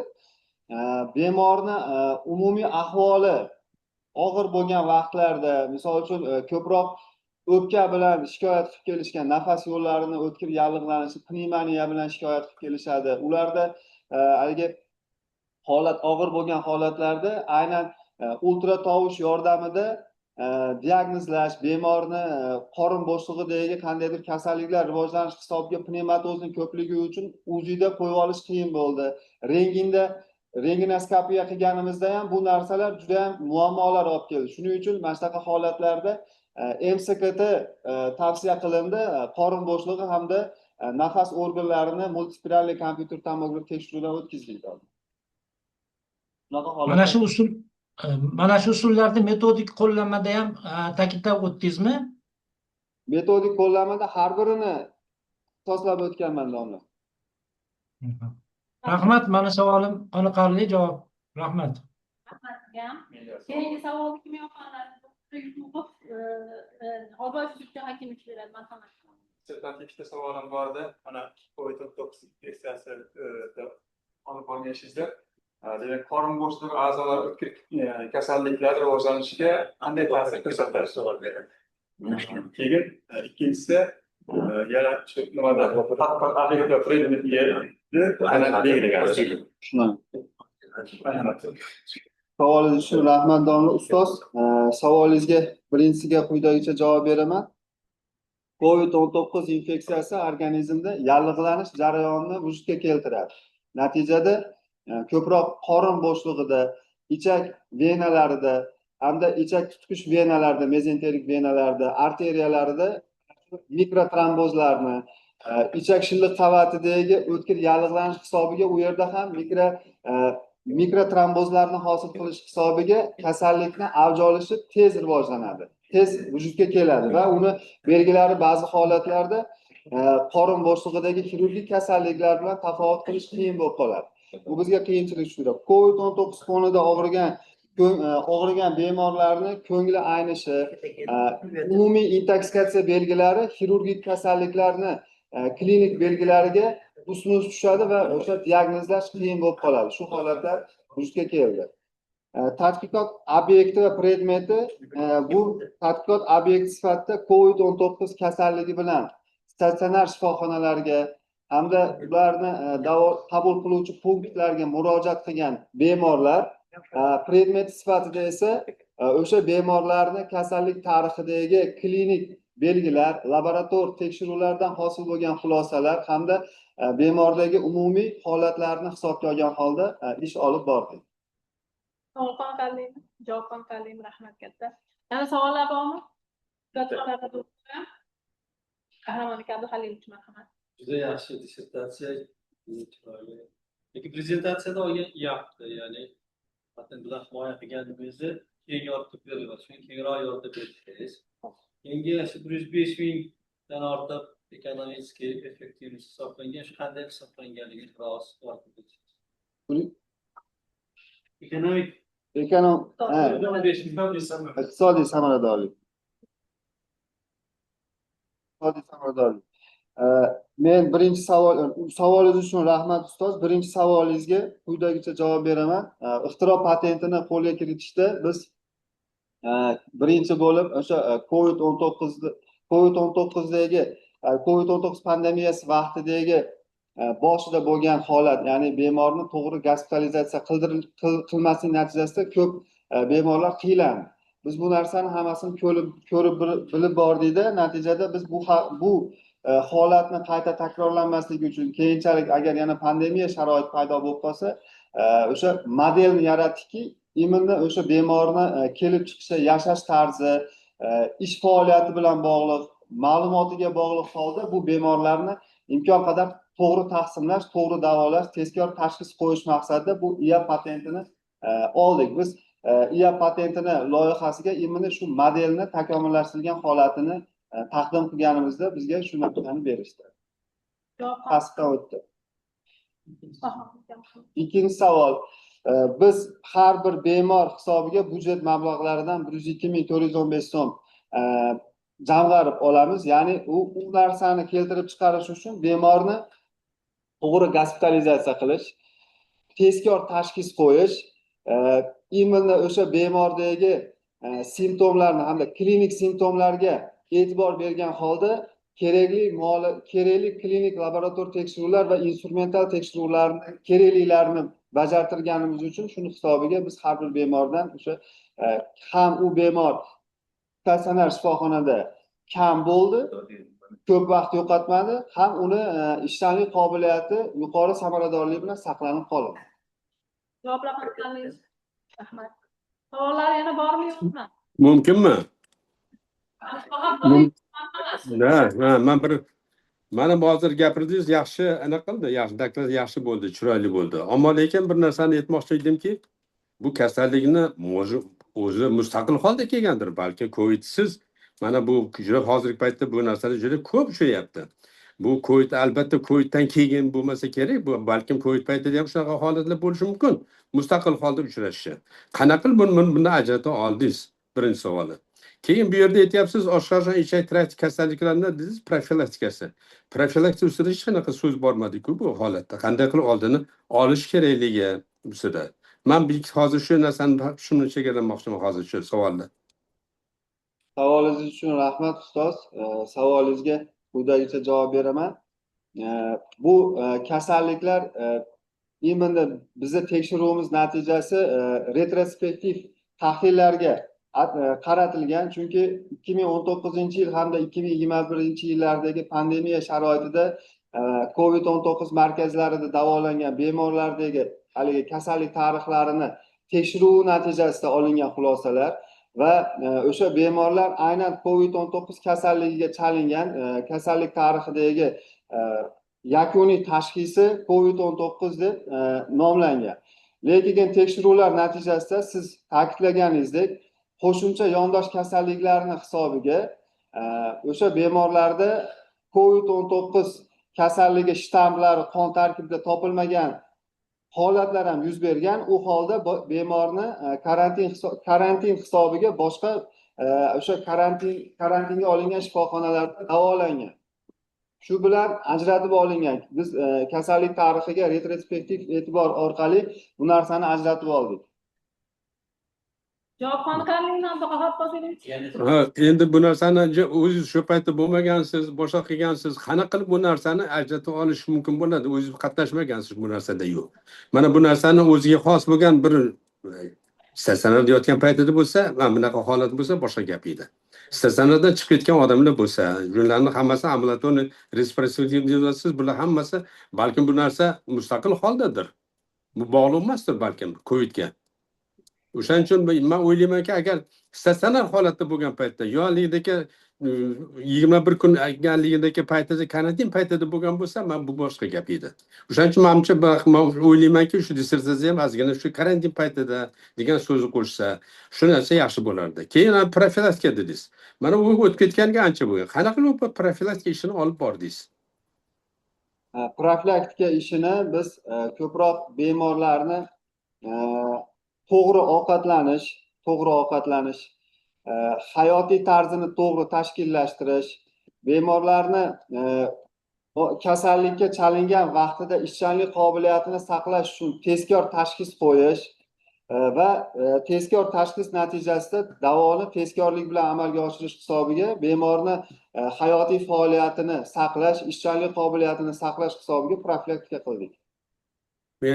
Bemorni umumiy ahvoli og'ir bo'lgan vaqtlarda, misol uchun ko'proq o'pka bilan shikoyat qilib kelishgan, nafas yo'llarini o'tkir yallig'lanishi, pnevmoniya bilan shikoyat qilib kelishadi. Ularda haligi holat og'ir bo'lgan holatlarda aynan ultratovush yordamida diagnozlash, bemorni qorin bo'shlig'idagi qandaydir kasalliklar rivojlanish hisobiga pnevmatozning ko'pligi uchun UZIda qo'yib olish qiyin bo'ldi. Rentgenoskopiya qilganimizda ham bu narsalar juda ham muammolar olib keldi. Shuning uchun mana shunaqa holatlarda MSKT tavsiya qilindi. Qorin bo'shlig'i hamda nafas organlarini multispiralli kompyuter tomograf tekshiruvdan o'tkazildi. Mana shu usullarni metodik qo'llanmada ham ta'kidlab o'tdingizmi? Metodik qo'llanmada har birini so'zlab o'tganman domla. Rahmat. Mana savolim qoniqarli javob. Rahmat. Keyingi savolni kim yoqqanlar? Oboy sudga hakimlik beradi, marhamat. Sizdan ikkita savolim bordi. Mana COVID-19 infeksiyasida olib borgansizlar. Demak, qorin bo'shlig'i a'zolar o'tkir kasalliklari rivojlanishiga qanday ta'sir ko'rsatadi? Savol beradi. Keyin ikkinchisi yana shu nimada Savolingiz uchun rahmat domla ustoz. Savolingizga birinchisiga quyidagicha javob beraman. COVID-19 infeksiyasi organizmda yallig'lanish jarayonini vujudga keltiradi. Natijada ko'proq qorin bo'shlig'ida, ichak venalarida hamda ichak tutqich venalarida, mezenterik venalarida, arteriyalarida mikrotrombozlarni, ichak shilliq qavatidagi o'tkir yallig'lanish hisobiga u yerda ham mikrotrombozlarni hosil qilish hisobiga kasallikni avj olishi tez rivojlanadi, tez vujudga keladi va uni belgilari ba'zi holatlarda qorin bo'shlig'idagi xirurgik kasalliklar bilan tafovut qilish qiyin bo'lib qoladi. Bu bizga qiyinchilik tushiradi. COVID-19 fonida og'rigan bemorlarni ko'ngli aynishi, umumiy intoksikatsiya belgilari xirurgik kasalliklarni klinik belgilariga ustma-ust tushadi va o'sha diagnozlash qiyin bo'lib qoladi. Shu holatlar vujudga keldi. Tadqiqot obyekti va predmeti bu tadqiqot obyekti sifatida COVID-19 kasalligi bilan statsionar shifoxonalarga hamda ularni qabul qiluvchi punktlarga murojaat qilgan bemorlar, predmet sifatida esa o'sha bemorlarni kasallik tarixidagi klinik belgilar, laborator tekshiruvlardan hosil bo'lgan xulosalar hamda bemordagi umumiy holatlarni hisobga olgan holda ish olib bordik. Savol qoniqarlimi? Javob qoniqarlimi? Rahmat katta. Yana savollar bormi? Qahramon aka Abduhalilovich, marhamat. Juda yaxshi dissertatsiya, chiroyli. Lekin prezentatsiyada olgan yapti, ya'ni patent bilan himoya qilganimizni keng yoritib beryapsiz. Shuni kengroq yoritib bersangiz. Yangi 105 mingdan ortiq ekonomik effektivlik hisoblangan, shu qanday hisoblanganligini biroz yoritib bersangiz. Ekonomik iqtisodiy samaradorlik. Men birinchi savolingiz uchun rahmat ustoz. Birinchi savolingizga quyidagicha javob beraman. Ixtiro patentini qo'lga kiritishda biz birinchi bo'lib o'sha COVID-19 pandemiyasi vaqtidagi boshida bo'lgan holat, ya'ni bemorni to'g'ri gospitalizatsiya qilmaslik natijasida ko'p bemorlar qiylandi. Biz bu narsani hammasini ko'rib bilib bordikda, natijada biz bu holatni qayta takrorlanmasligi uchun keyinchalik agar yana pandemiya sharoiti paydo bo'lib qolsa, o'sha modelni yaratdikki, imенно o'sha bemorni kelib chiqishi, yashash tarzi, ish faoliyati bilan bog'liq, ma'lumotiga bog'liq holda bu bemorlarni imkon qadar to'g'ri taqsimlash, to'g'ri davolash, tezkor tashxis qo'yish maqsadida bu IA patentini oldik. Biz IA patentini loyihasiga imенно shu modelni takomillashtirilgan holatini taqdim qilganimizda bizga shu narsani berishdi. Tasdiqdan o'tdi. Ikkinchi savol. Biz har bir bemor hisobiga budjet mablag'laridan 102.415 so'm jamg'arib olamiz. Ya'ni u narsani keltirib chiqarish uchun bemorni to'g'ri gospitalizatsiya qilish, tezkor tashxis qo'yish, imенно o'sha bemordagi simptomlarni hamda klinik simptomlarga e'tibor bergan holda kerakli klinik laborator tekshiruvlar va instrumental kerakliklarini bajartirganimiz uchun shuni hisobiga biz har bir bemordan o'sha ham u bemor statsionar shifoxonada kam bo'ldi, ko'p vaqt yo'qotmadi, ham uni ishchanlik qobiliyati yuqori samaradorlik bilan saqlanib qoldi. Javoblar qoniqarli. Rahmat. Savollar yana bormi yo'qmi? Mumkinmi? Mana hozir gapirdingiz, yaxshi anaqa qildi, yaxshi bo'ldi, chiroyli bo'ldi. Ammo lekin bir narsani aytmoqchi edimki, bu kasallikni o'zi mustaqil holda kelgandir, balki Covidsiz. Mana bu hozirgi paytda bu narsalar juda ko'p uchrayapti. Bu Covid albatta Coviddan keyin bo'lmasa kerak, bu balkim Covid paytida ham shunaqa holatlar bo'lishi mumkin. Mustaqil holda uchrashi. Qanaqa qilib buni ajrata oldingiz? Birinchi savoli. Keyin bu yerda aytyapsiz, oshqozon ichak trakti kasalliklarini dedingiz, profilaktikasi. Profilaktika ustida hech qanaqa so'z bormadi-ku bu holatda. Qanday qilib oldini olish kerakligi ustida. Men hozir shu narsani shuni chegaramoqchiman hozir shu savolda. Savolingiz uchun rahmat ustoz. Savolingizga quyidagicha javob beraman. Bu kasalliklar imенно bizda tekshiruvimiz natijasi retrospektiv tahlillarga qaratilgan, chunki 2019-yil hamda 2021-yillardagi pandemiya sharoitida COVID-19 markazlarida davolangan bemorlardagi haligi kasallik tarixlarini tekshiruv natijasida olingan xulosalar va o'sha bemorlar aynan COVID-19 kasalligiga chalingan kasallik tarixidagi yakuniy tashxisi COVID-19 deb nomlangan. Lekin tekshiruvlar natijasida siz ta'kidlaganingizdek qo'shimcha yondosh kasalliklarning hisobiga o'sha bemorlarda COVID-19 kasalligi shtammlari qon tarkibida topilmagan holatlar ham yuz bergan. U holda bemorni karantin hisobiga boshqa o'sha karantinga olingan shifoxonalarda davolangan. Shu bilan ajratib olingan. Biz kasallik tarixiga retrospektiv e'tibor orqali bu narsani ajratib oldik. Javob qoniqarlimi Abduqahhor Qozirovich? Ha, endi bu narsani o'zingiz shu paytda bo'lmagansiz, boshqa qilgansiz. Qanaqa qilib bu narsani ajratib olish mumkin bo'ladi? O'zingiz qatnashmagansiz bu narsada yo'q. Mana bu narsani o'ziga xos bo'lgan bir statsionarda yotgan paytida bo'lsa, mana bunaqa holat bo'lsa boshqa gap edi. Statsionardan chiqib ketgan odamlar bo'lsa, ularning hammasi ambulatorniy respirativ deyapsiz, bular hammasi balkim bu narsa mustaqil holdadir. Bu bog'liq emasdir balkim COVIDga. O'shaning uchun men o'ylaymanki, agar statsionar holatda bo'lgan paytda yo ligidagi 21 kun aytganligidagi paytida karantin paytida bo'lgan bo'lsa, men bu boshqa gap edi. O'shaning uchun menimcha men o'ylaymanki, shu dissertatsiya ham ozgina shu karantin paytida degan so'zni qo'shsa, shu narsa yaxshi bo'lardi. Keyin profilaktika dedingiz. Mana u o'tib ketganiga ancha bo'lgan. Qanaqa qilib profilaktika ishini olib bordingiz? Profilaktika ishini biz ko'proq bemorlarni to'g'ri ovqatlanish, hayotiy tarzini to'g'ri tashkillashtirish, bemorlarni kasallikka chalingan vaqtida ishchanlik qobiliyatini saqlash uchun tezkor tashxis qo'yish va tezkor tashxis natijasida davoni tezkorlik bilan amalga oshirish hisobiga bemorni hayotiy faoliyatini saqlash, ishchanlik qobiliyatini saqlash hisobiga profilaktika qildik.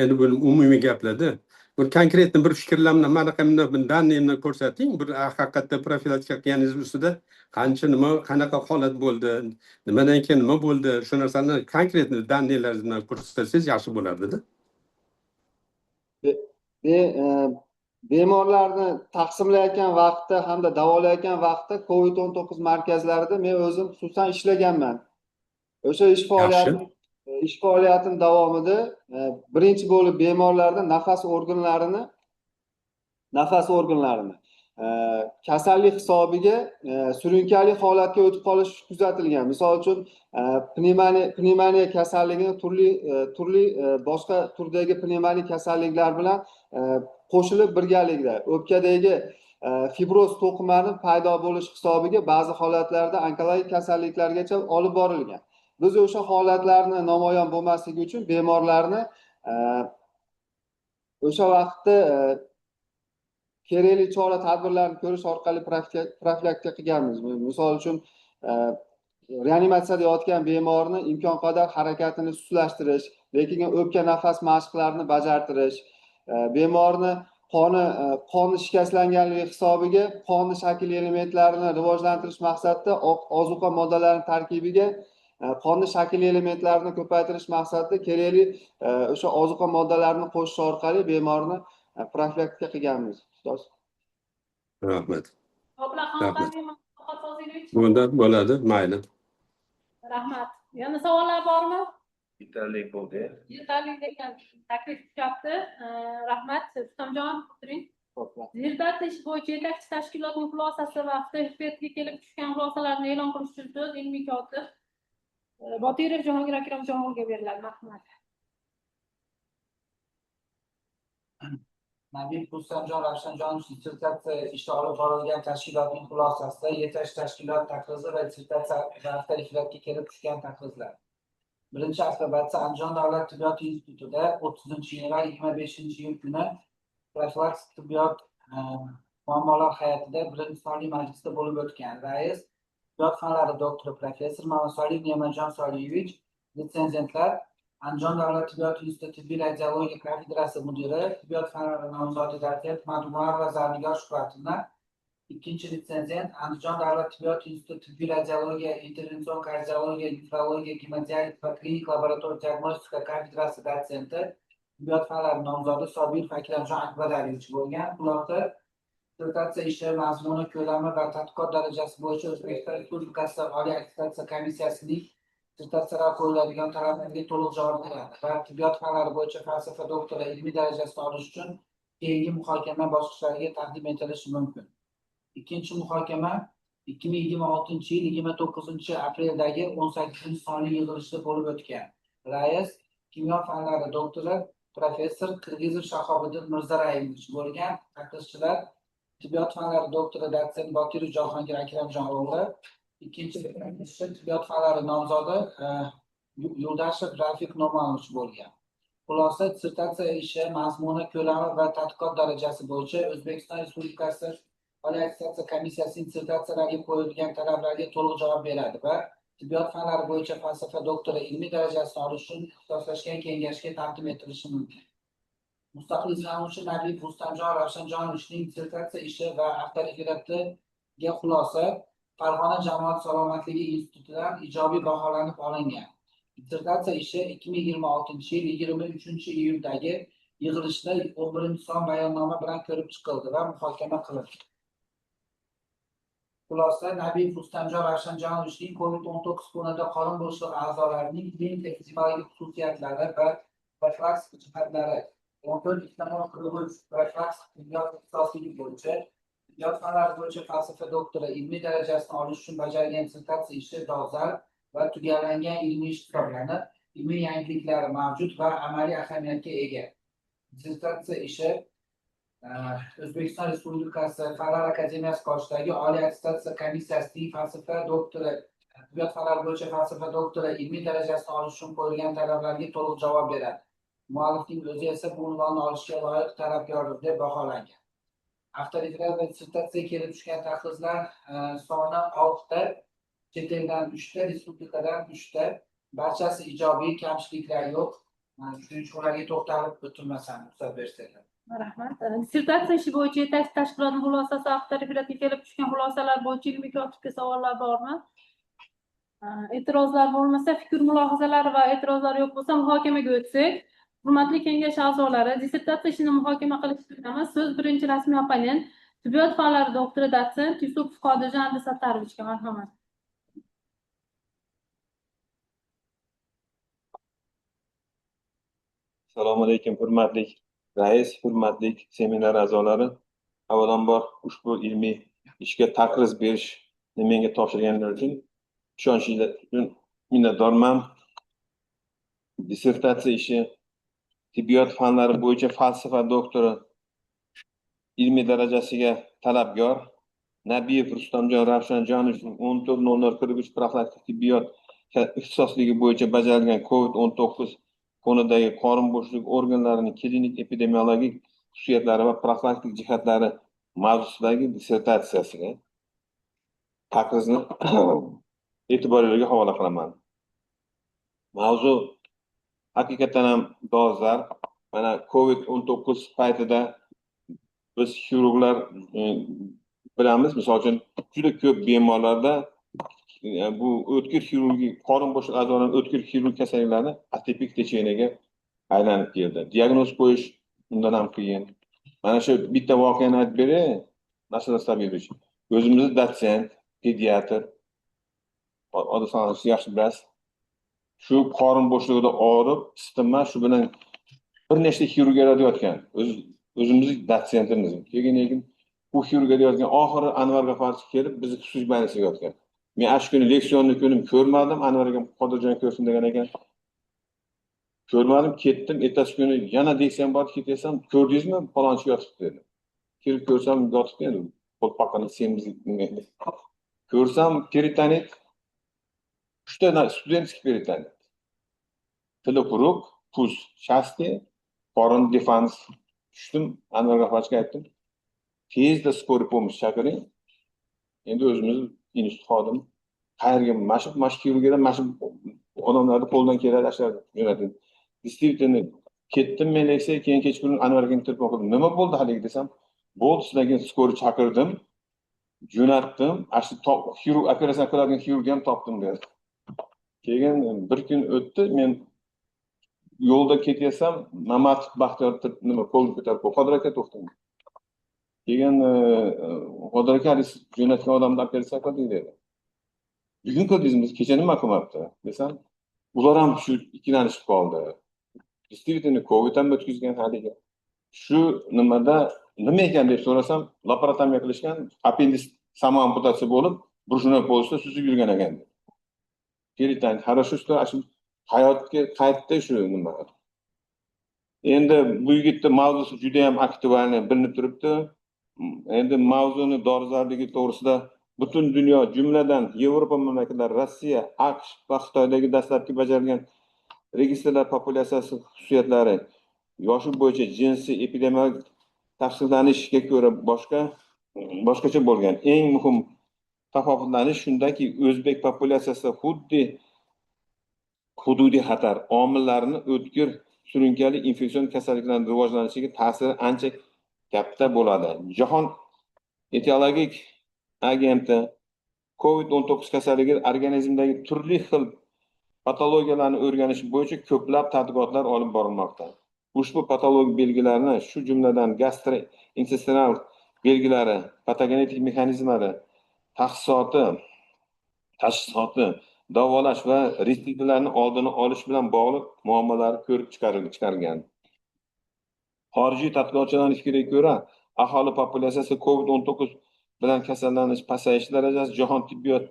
Endi bu umumiy gaplarda bir konkretni bir fikrlarni mana qanday daniyni ko'rsating, bir haqiqatda profilaktika qilganingiz ustida qancha nima, qanaqa holat bo'ldi, nimadan keyin nima bo'ldi, shu narsani konkret daniylarni ko'rsatsangiz yaxshi bo'lardi-da. Bemorlarni taqsimlayotgan vaqtda hamda davolayotgan vaqtda COVID-19 markazlarida men o'zim xususan ishlaganman. O'sha ish faoliyatim davomida birinchi bo'lib bemorlarda nafas organlarini kasallik hisobiga surunkali holatga o'tib qolish kuzatilgan. Misol uchun pnevmoniya kasalligini turli boshqa turdagi pnevmoniya kasalliklar bilan qo'shilib birgalikda o'pkadagi fibroz to'qimani paydo bo'lish hisobiga ba'zi holatlarda onkologik kasalliklargacha olib borilgan. Biz o'sha holatlarni namoyon bo'lmasligi uchun bemorlarni o'sha vaqtda kerakli chora-tadbirlarni ko'rish orqali profilaktika qilganmiz. Misol uchun reanimatsiyada yotgan bemorni imkon qadar harakatini sustlashtirish, lekin o'pka nafas mashqlarini bajartirish, bemorni qoni shikastlanganligi hisobiga qonni shakl elementlarini rivojlantirish maqsadida ozuqa moddalarining tarkibiga qonni shakl elementlarini ko'paytirish maqsadida kerakli o'sha ozuqa moddalarini qo'shish orqali bemorni profilaktika qilganmiz. Rahmat. Qozirovich. Bunda bo'ladi, mayli. Rahmat. Yana savollar bormi? Yetarli bo'ldi. Yetarli degan taklif tushyapti. Rahmat. Rustamjon, o'tiring. Zirodat ish bo'yicha yetakchi tashkilotning xulosasi va ekspertga kelib tushgan xulosalarni e'lon qilish uchun so'z ilmiy kotib Botirov Jahongir Akramjonga beriladi. Rahmat. Nabib Rustamjon Ravshanjonov dissertatsiya ishi olib borilgan tashkilotning xulosasida yetakchi tashkilot taxrizi va dissertatsiya haftaliklarga kelib tushgan taxrizlar. Birinchi asbobasi Andijon davlat tibbiyot institutida 30-yanvar 25-iyul kuni profilaktik tibbiyot muammolar hayotida birinchi sonli majlisda bo'lib o'tgan. Rais tibbiyot fanlari doktori professor Mamasoliev Ne'matjon Soliyevich, litsenzentlar Andijon davlat tibbiyot instituti tibbiy radiologiya kafedrasi mudiri, tibbiyot fanlari nomzodi dotsent Madumarova Zarnigor Shuhratovna, ikkinchi litsenzent Andijon davlat tibbiyot instituti tibbiy radiologiya, intervension kardiologiya, nefrologiya, gemodializ va klinik laboratoriya diagnostika kafedrasi dotsenti, tibbiyot fanlari nomzodi Sobirov Akramjon Akbarovich bo'lgan. Ularda dissertatsiya ishi mazmuni, ko'lami va tadqiqot darajasi bo'yicha O'zbekiston Respublikasi Oliy attestatsiya komissiyasining dissertatsiyalar qo'yiladigan talablarga to'liq javob beradi va tibbiyot fanlari bo'yicha falsafa doktori ilmiy darajasini olish uchun keyingi muhokama bosqichlariga taqdim etilishi mumkin. Ikkinchi muhokama 2026 yil 29 apreldagi 18 sonli yig'ilishda bo'lib o'tgan. Rais kimyo fanlari doktori professor Qirg'izov Shahobiddin Mirzarayevich bo'lgan. Tahlilchilar tibbiyot fanlari doktori dotsent Bokirov Jahongir Akramjon o'g'li, ikkinchi tibbiyot fanlari nomzodi Yo'ldashev Rafik Nomanovich bo'lgan. Xulosa dissertatsiya ishi mazmuni, ko'lami va tadqiqot darajasi bo'yicha O'zbekiston Respublikasi Oliy attestatsiya komissiyasining dissertatsiyalarga qo'yilgan talablarga to'liq javob beradi va tibbiyot fanlari bo'yicha falsafa doktori ilmiy darajasini olish uchun ixtisoslashgan kengashga taqdim etilishi mumkin. Mustaqil izlanuvchi Nabiyev Rustamjon Ravshanjonovichning dissertatsiya ishi va avtoreferatlariga xulosa Farg'ona jamoat salomatligi institutidan ijobiy baholanib olingan. Dissertatsiya ishi 2026 yil 23 iyuldagi yig'ilishda 11 son bayonnoma bilan ko'rib chiqildi va muhokama qilindi. Xulosa Nabiyev Rustamjon Ravshanjonovichning COVID-19 fonida qorin bo'shlig'i a'zolarining klinik epidemiologik xususiyatlari va profilaktik jihatlari, kontrol ixtimoq qiluvchi profilaktik tibbiyot ixtisosligi bo'yicha tibbiyot fanlari bo'yicha falsafa doktori ilmiy darajasini olish uchun bajargan dissertatsiya ishi dolzarb va tugallangan ilmiy ish hisoblanib, ilmiy yangiliklari mavjud va amaliy ahamiyatga ega. Dissertatsiya ishi O'zbekiston Respublikasi Fanlar akademiyasi qoshidagi Oliy attestatsiya komissiyasining falsafa doktori, tibbiyot fanlari bo'yicha falsafa doktori ilmiy darajasini olish uchun qo'yilgan talablarga to'liq javob beradi. Muallifning o'zi esa bu unvonni olishga loyiq talabgordir deb baholangan. Avtoreferat va dissertatsiyaga kelib tushgan tahlillar soni 6 ta, chet eldan 3 ta, respublikadan 3 ta, barchasi ijobiy, kamchiliklar yo'q. Shuning uchun ularga to'xtalib o'tirmasam, ruxsat bersanglar. Rahmat. Dissertatsiya ishi bo'yicha yetakchi tashkilotning xulosasi avtoreferatga kelib tushgan xulosalar bo'yicha ilmiy kotibga savollar bormi? E'tirozlar bo'lmasa, fikr mulohazalar va e'tirozlar yo'q bo'lsa, muhokamaga o'tsak. Hurmatli kengash a'zolari, dissertatsiya ishini muhokama qilishimiz so'z birinchi rasmiy opponent, tibbiyot fanlari doktori dotsent Yusupov Qodirjon Abdusattarovichga marhamat. Assalomu alaykum, hurmatli rais, hurmatli seminar a'zolari. Avvalambor ushbu ilmiy ishga taqriz berishni menga topshirganlar uchun ishonchingiz uchun minnatdorman. Dissertatsiya ishi tibbiyot fanlari bo'yicha falsafa doktori ilmiy darajasiga talabgor Nabiyev Rustamjon Ravshanjonovning 14.0043 profilaktik tibbiyot ixtisosligi bo'yicha bajarilgan COVID-19 fonidagi qorin bo'shlig'i organlarining klinik epidemiologik xususiyatlari va profilaktik jihatlari mavzusidagi dissertatsiyasiga taqizni e'tiboringizga havola qilaman. Mavzu haqiqatan ham dolzarb. Mana COVID-19 paytida biz xirurglar bilamiz, misol uchun juda ko'p bemorlarda bu o'tkir xirurgik qorin bo'shlig'i a'zolarining o'tkir xirurgik kasalliklari atipik tечениеga aylanib keldi. Diagnoz qo'yish undan ham qiyin. Mana shu bitta voqeani aytib beray, Nasrat Sabировich. O'zimizni dotsent, pediatr, oddiy yaxshi bilasiz. Shu qorin bo'shlig'ida og'rib, isitma shu bilan bir nechta xirurgiyalarda yotgan. O'zimizning dotsentimiz. Keyin bu xirurgiyada yotgan oxiri Anvar G'afarchi kelib, bizni xususiy больницаga yotgan. Men ash kuni leksiyonni ko'nim ko'rmadim, Anvar akam Qodirjon ko'rsin degan ekan. Ko'rmadim, ketdim, ertasi kuni yana leksiyam bor, ketasan, ko'rdingizmi? Falonchi yotibdi dedi. Kirib ko'rsam yotibdi endi. Qo'lpaqani semizlik. Ko'rsam peritonit. 3 ta studentskiy peritonit. Tili quruq, puz, shasti, qorin defans. Tushdim, Anvar G'afarchiga aytdim. Tezda skoriy pomosh chaqiring. Endi o'zimiz institut xodimi qayerga mashq xirurgiyadan mashq odamlarni qo'ldan keladi, ashlarni jo'natdi. Действительно ketdim men leksiyaga, keyin kechqurun Anvar akaga telefon qildim. Nima bo'ldi haligi desam, bo'ldi, sizlarga skoriy chaqirdim, jo'natdim, ashi xirurg operatsiya qiladigan xirurgni ham topdim dedi. Keyin bir kun o'tdi, men yo'lda ketyapsam, Mamatov Baxtiyor nima qo'lni ko'tarib, Qodir aka to'xtang. Keyin Qodir aka jo'natgan odamni operatsiya qildik dedi. Bugun ko'rdingizmi, kecha nima qilmabdi desam, ular ham shu ikkilanishib qoldi. Действительно COVID ham o'tkazgan haligi. Shu nimada nima ekan deb so'rasam, laparotomiya qilishgan, appendis samo amputatsiya bo'lib, brujna postda suzib yurgan ekan. Перетань. Хорошо, что hayotga qaytdi shu nima. Endi bu yigitni mavzusi juda ham aktualni bilinib turibdi. Endi mavzuni dolzarbligi to'g'risida butun dunyo, jumladan Yevropa mamlakatlari, Rossiya, AQSh va Xitoydagi dastlabki bajarilgan registrlar populyatsiyasi xususiyatlari, yoshi bo'yicha jinsiy epidemiologik tafsirlanishga ko'ra boshqacha bo'lgan. Eng muhim tafovutlanish shundaki, o'zbek populyatsiyasida xuddi hududiy xatar omillarini o'tkir surunkali infeksion kasalliklarning rivojlanishiga ta'siri ancha katta bo'ladi. Jahon etiologik agenti COVID-19 kasalligi organizmdagi turli xil patologiyalarni o'rganish bo'yicha ko'plab tadqiqotlar olib borilmoqda. Ushbu patologik belgilarni, shu jumladan gastrointestinal belgilari, patogenetik mexanizmlari, tashxisoti, davolash va retsidivlarning oldini olish bilan bog'liq muammolar ko'rib chiqarilgan. Xorijiy tadqiqotchilarning fikriga ko'ra, aholi populyatsiyasi COVID-19 bilan kasallanish pasayish darajasi jahon tibbiyot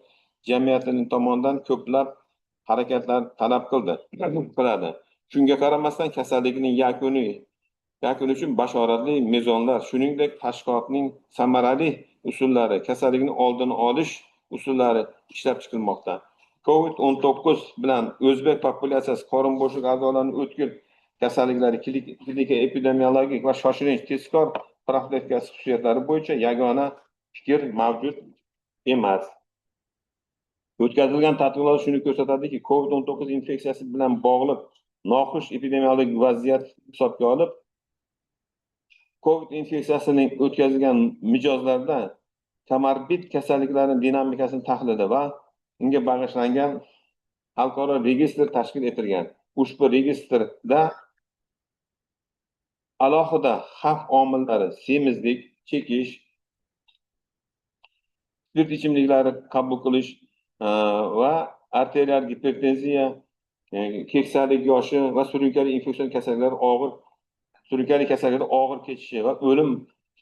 jamiyatining tomonidan ko'plab harakatlar talab qiladi. Shunga qaramasdan kasallikning yakuni uchun bashoratli mezonlar, shuningdek tashxisotning samarali usullari, kasallikning oldini olish usullari ishlab chiqilmoqda. COVID-19 bilan o'zbek populyatsiyasi qorin bo'shliq a'zolarining o'tkir kasalliklari, klinika epidemiologik va shoshilinch tezkor profilaktikasi xususiyatlari bo'yicha yagona fikr mavjud emas. O'tkazilgan tadqiqotlar shuni ko'rsatadiki, COVID-19 infeksiyasi bilan bog'liq noxush epidemiologik vaziyat hisobga olib, COVID infeksiyasining o'tkazilgan mijozlarda komorbid kasalliklarning dinamikasini tahlili va unga bag'ishlangan xalqaro registr tashkil etilgan. Ushbu registrda alohida xavf omillari, semizlik, chekish, spirt ichimliklari qabul qilish va arterial gipertenziya, keksalik yoshi va surunkali infeksion kasalliklar og'ir kechishi va o'lim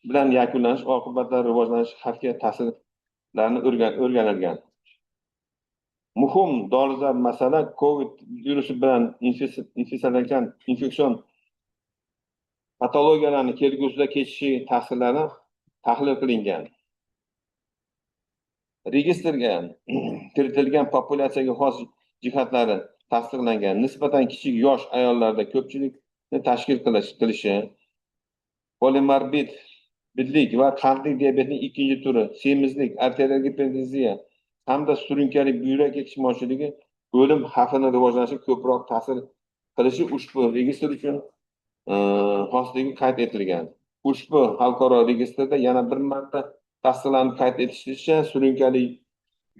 bilan yakunlanish oqibatlari rivojlanish xavfiga ta'sirlarini o'rganilgan. Muhim dolzarb masala COVID virusi bilan infeksiyalangan infeksion patologiyalarni kelgusida kechishi ta'sirlari tahlil qilingan. Registrga kiritilgan populyatsiyaga xos jihatlari tasdiqlangan. Nisbatan kichik yosh ayollarda ko'pchilikni tashkil qilishi, polimorbidlik va qandli diabetning ikkinchi turi, semizlik, arterial gipertenziya hamda surunkali buyrak yetishmovchiligi o'lim xavfini rivojlanishiga ko'proq ta'sir qilishi ushbu registr uchun xosligi qayd etilgan. Ushbu xalqaro registrda yana bir marta tasdiqlanib qayd etilishicha, surunkali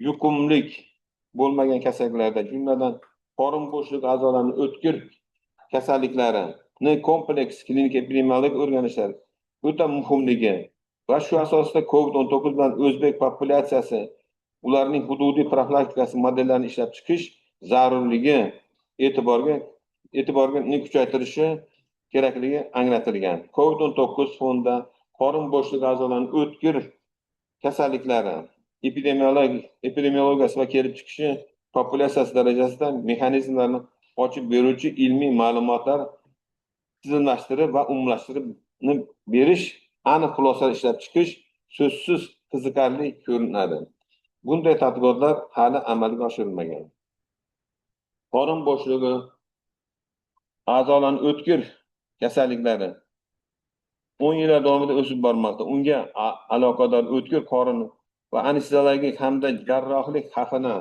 yuqumlik bo'lmagan kasalliklarda, jumladan qorin bo'shliq a'zolarining o'tkir kasalliklarini kompleks klinik epidemiologik o'rganishlar o'ta muhimligi va shu asosda COVID-19 bilan o'zbek populyatsiyasi ularning hududiy profilaktikasi modellarini ishlab chiqish zarurligi e'tiborga kuchaytirishi kerakligi anglatilgan. COVID-19 fonida qorin bo'shliq a'zolarining o'tkir kasalliklari epidemiologiyasi va kelib chiqishi populyatsiyasi darajasida mexanizmlarni ochib beruvchi ilmiy ma'lumotlar tizimlashtirib va umumlashtirib berish, aniq xulosalar ishlab chiqish so'zsiz qiziqarli ko'rinadi. Bunday tadqiqotlar hali amalga oshirilmagan. Qorin bo'shlig'i a'zolarining o'tkir kasalliklari 10 yillar davomida o'sib bormoqda. Unga aloqador o'tkir qorin va anesteziologik hamda jarrohlik xavfini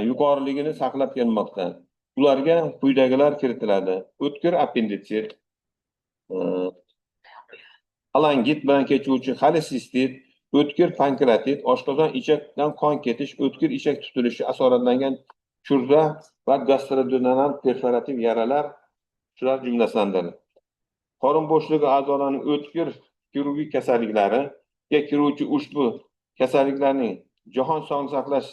yuqoriligini saqlab kelmoqda. Ularga quyidagilar kiritiladi: o'tkir appenditsit, alangit bilan kechuvchi xolesistit, o'tkir pankreatit, oshqozon ichakdan qon ketish, o'tkir ichak tutilishi asoratlangan churra va gastroduodenal perforativ yaralar shular jumlasidandir. Qorin bo'shlig'i a'zolarining o'tkir xirurgik kasalliklariga kiruvchi ushbu kasalliklarning Jahon sog'liqni saqlash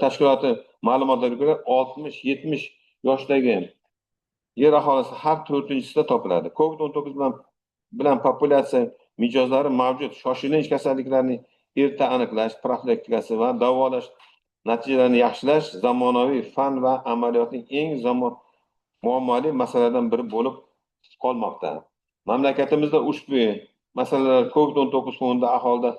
tashkiloti ma'lumotlariga ko'ra 60-70 yoshdagi yer aholisi har 4-chisida topiladi. COVID-19 bilan populyatsiya mijozlari mavjud. Shoshilinch kasalliklarni erta aniqlash, profilaktikasi va davolash natijalarini yaxshilash zamonaviy fan va amaliyotning eng muammoli masalalardan biri bo'lib qolmoqda. Mamlakatimizda ushbu masalalar COVID-19 fonida aholida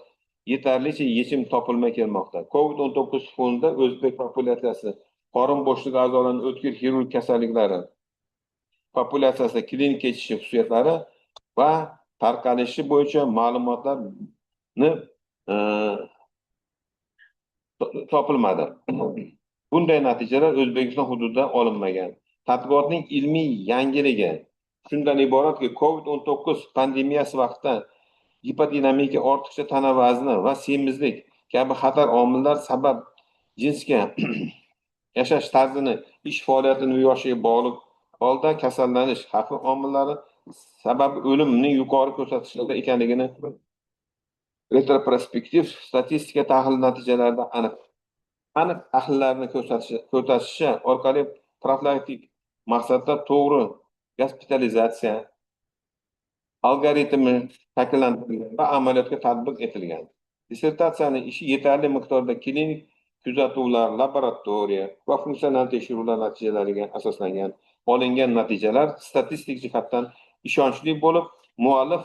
yetarlicha yechim topilmay kelmoqda. COVID-19 fonida o'zbek populyatsiyasi qorin bo'shlig'i a'zolarining o'tkir xirurg kasalliklari populyatsiyasida klinik kechishi xususiyatlari va tarqalishi bo'yicha ma'lumotlarni topilmadi. Bunday natijalar O'zbekiston hududida olinmagan. Tadqiqotning ilmiy yangiligi shundan iboratki, COVID-19 pandemiyasi vaqtida gipodinamika, ortiqcha tana vazni va semizlik kabi xatar omillar sabab jinsga, yashash tarzini, ish faoliyatini va yoshiga bog'liq holda kasallanish xavfi omillari sababi o'limning yuqori ko'rsatkichlarda ekanligini retrospektiv statistika tahlil natijalarida aniq tahlillarni ko'rsatishi orqali profilaktik maqsadda to'g'ri gospitalizatsiya algoritmi shakllantirilgan va amaliyotga tatbiq etilgan. Dissertatsiyaning ishi yetarli miqdorda klinik kuzatuvlar, laboratoriya va funksional tekshiruvlar natijalariga asoslangan. Olingan natijalar statistik jihatdan ishonchli bo'lib, muallif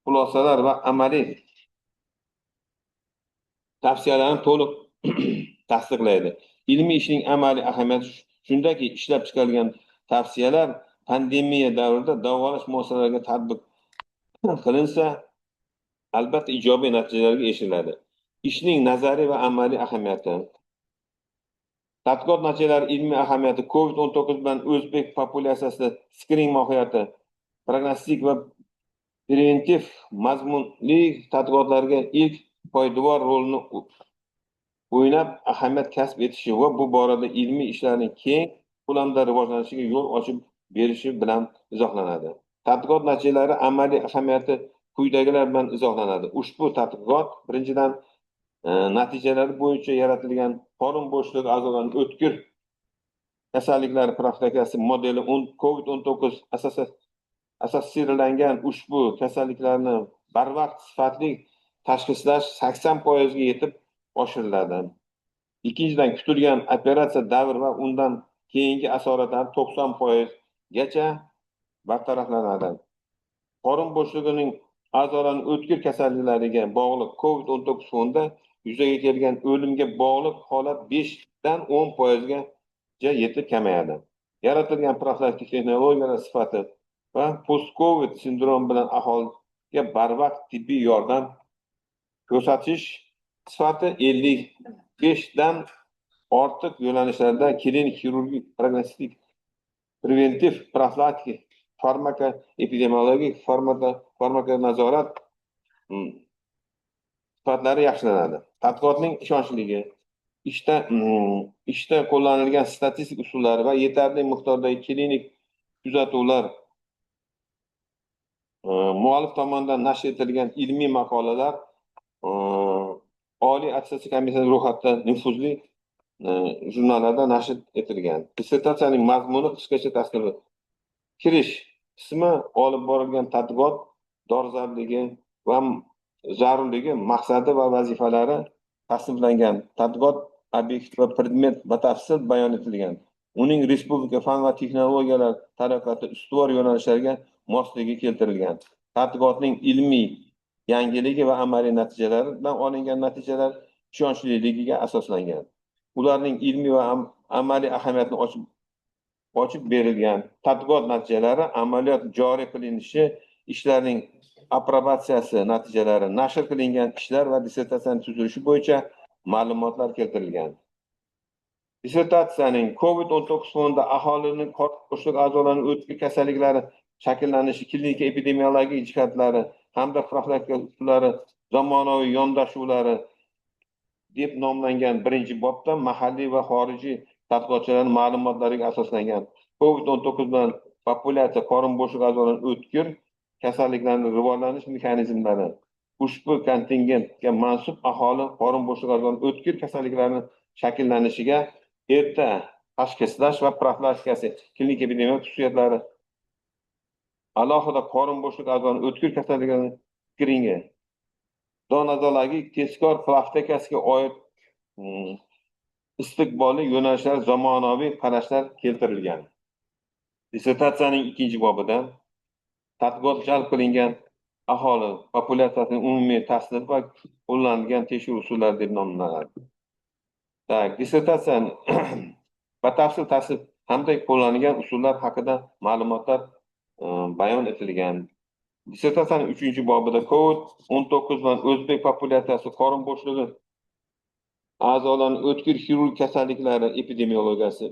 xulosalar va amaliy tavsiyalarni to'liq tasdiqlaydi. Ilmiy ishning amaliy ahamiyati shundaki, ishlab chiqarilgan tavsiyalar pandemiya davrida davolash muassasalariga tatbiq qilinsa, albatta ijobiy natijalarga erishiladi. Ishning nazariy va amaliy ahamiyati. Tadqiqot natijalari ilmiy ahamiyati COVID-19 bilan o'zbek populyatsiyasida skrining mohiyati, prognostik va preventiv mazmunli tadqiqotlarga ilk poydevor rolini o'ynab ahamiyat kasb etishi va bu borada ilmiy ishlarning keng ko'lamda rivojlanishiga yo'l ochib berishi bilan izohlanadi. Tadqiqot natijalari amaliy ahamiyati quyidagilar bilan izohlanadi. Ushbu tadqiqot birinchidan natijalari bo'yicha yaratilgan qorin bo'shlig'i a'zolarining o'tkir kasalliklari profilaktikasi modeli COVID-19 asosiy ushbu kasalliklarni barvaqt sifatli tashxislash 80% ga yetib oshiriladi. Ikkinchidan, kutilgan operatsiya davr va undan keyingi asoratlar 90% gacha bartaraflanadi. Qorin bo'shlig'ining a'zolarining o'tkir kasalliklariga bog'liq COVID-19 fonida yuzaga kelgan o'limga bog'liq holat 5 dan 10% gacha yetib kamayadi. Yaratilgan profilaktik texnologiyalar sifati va post-COVID sindrom bilan aholiga barvaqt tibbiy yordam ko'rsatish sifati 55 dan ortiq yo'nalishlarda klinik xirurgik, prognostik, preventiv, profilaktik, farmakoepidemiologik, farmakonazorat sifatlari yaxshilanadi. Tadqiqotning ishonchliligi, ishda qo'llanilgan statistik usullari va yetarli miqdordagi klinik kuzatuvlar, muallif tomonidan nashr etilgan ilmiy maqolalar Oliy attestatsiya komissiyasi ro'yxatida nufuzli jurnallarda nashr etilgan. Dissertatsiyaning mazmuni qisqacha tasvirlanadi. Kirish qismi olib borilgan tadqiqot dolzarbligi va zarurligi, maqsadi va vazifalari tasvirlangan. Tadqiqot obyekt va predmet batafsil bayon etilgan. Uning respublika fan va texnologiyalar taraqqiyoti ustuvor yo'nalishlariga mosligi keltirilgan. Tadqiqotning ilmiy yangiligi va amaliy natijalari bilan olingan natijalar ishonchliligiga asoslangan. Ularning ilmiy va amaliy ahamiyatini ochib berilgan. Tadqiqot natijalari, amaliyot joriy qilinishi, ishlarning aprobatsiyasi natijalari, nashr qilingan ishlar va dissertatsiyaning tuzilishi bo'yicha ma'lumotlar keltirilgan. Dissertatsiyaning COVID-19 fonida aholining qorin bo'shlig'i a'zolarining o'tkir kasalliklari shakllanishi, klinika epidemiologik jihatlari hamda profilaktika usullari, zamonaviy yondashuvlari deb nomlangan birinchi bobda mahalliy va xorijiy tadqiqotchilarning ma'lumotlariga asoslangan COVID-19 bilan populyatsiya qorin bo'shlig'i a'zolarining o'tkir kasalliklarining rivojlanish mexanizmlari, ushbu kontingentga mansub aholi qorin bo'shlig'i a'zolarining o'tkir kasalliklarining shakllanishiga erta tashxislash va profilaktikasi, klinik epidemiologik xususiyatlari, alohida qorin bo'shlig'i a'zolarining o'tkir kasalliklarining fikringga donadolagi tezkor plastikasiga oid istiqbolli yo'nalishlar zamonaviy qarashlar keltirilgan. Dissertatsiyaning ikkinchi bobida tadqiqot jalb qilingan aholi populyatsiyasining umumiy tasnif va qo'llanilgan tekshiruv usullari deb nomlanadi. Dissertatsiya batafsil tasnif hamda qo'llanilgan usullar haqida ma'lumotlar bayon etilgan. Dissertatsiyaning 3-bobida COVID-19 bilan o'zbek populyatsiyasi qorin bo'shlig'i a'zolarining o'tkir xirurg kasalliklari epidemiologiyasi.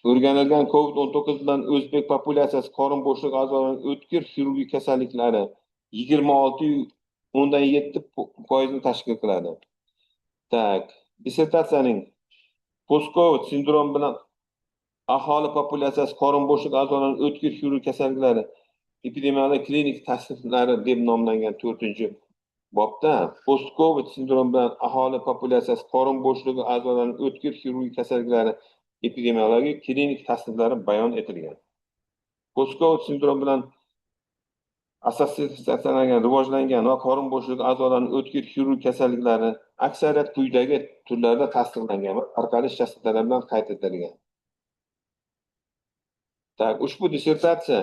O'rganilgan COVID-19 bilan o'zbek populyatsiyasi qorin bo'shlig'i a'zolarining o'tkir xirurgiy kasalliklari 26,7% tashkil qiladi. Dissertatsiyaning post-COVID sindrom bilan aholi populyatsiyasi qorin bo'shlig'i a'zolarining o'tkir xirurgiy kasalliklari epidemiologik klinik tasniflari deb nomlangan 4-bobda post-COVID sindrom bilan aholi populyatsiyasi qorin bo'shlig'i a'zolarining o'tkir xirurgiy kasalliklari epidemiologik klinik tasniflari bayon etilgan. Post-COVID sindrom bilan assotsiatsiyalangan, rivojlangan va qorin bo'shlig'i a'zolarining o'tkir xirurgiy kasalliklari aksariyat quyidagi turlarda tasdiqlangan va tarqalish shakllar bilan qayd etilgan. Ushbu dissertatsiya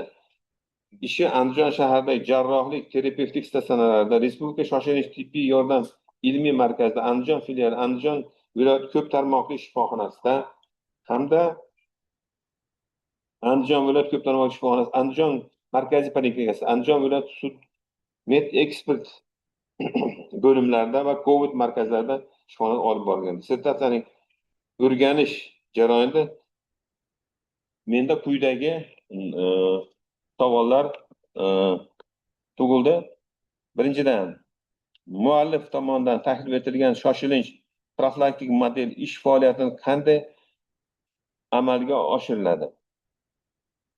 ishi Andijon shahridagi jarrohlik terapevtik statsionalarida Respublika shoshilinch tibbiy yordam ilmiy markazida Andijon filiali, Andijon viloyat ko'p tarmoqli shifoxonasida hamda Andijon viloyat ko'p tarmoqli shifoxonasi, Andijon markaziy poliklinikasi, Andijon viloyat sud med ekspert bo'limlarida va COVID markazlarida shifoxonalar olib borilgan. Dissertatsiyaning o'rganish jarayonida menda quyidagi savollar tug'ildi. Birinchidan, muallif tomonidan taklif etilgan shoshilinch profilaktik model ish faoliyatini qanday amalga oshiriladi?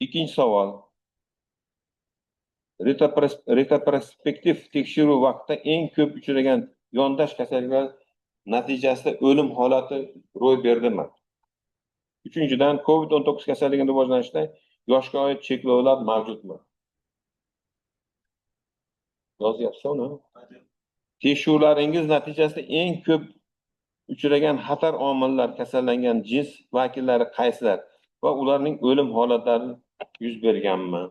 Ikkinchi savol. Retrospektiv tekshiruv vaqtida eng ko'p uchragan yondosh kasalliklar natijasida o'lim holati ro'y berdimi? Uchinchidan, COVID-19 kasalligining rivojlanishida yoshga oid cheklovlar mavjudmi? Yozyapsan-a? Tekshiruvlaringiz natijasida eng ko'p uchragan xatar omillar kasallangan jins vakillari qaysilar va ularning o'lim holatlari yuz berganmi?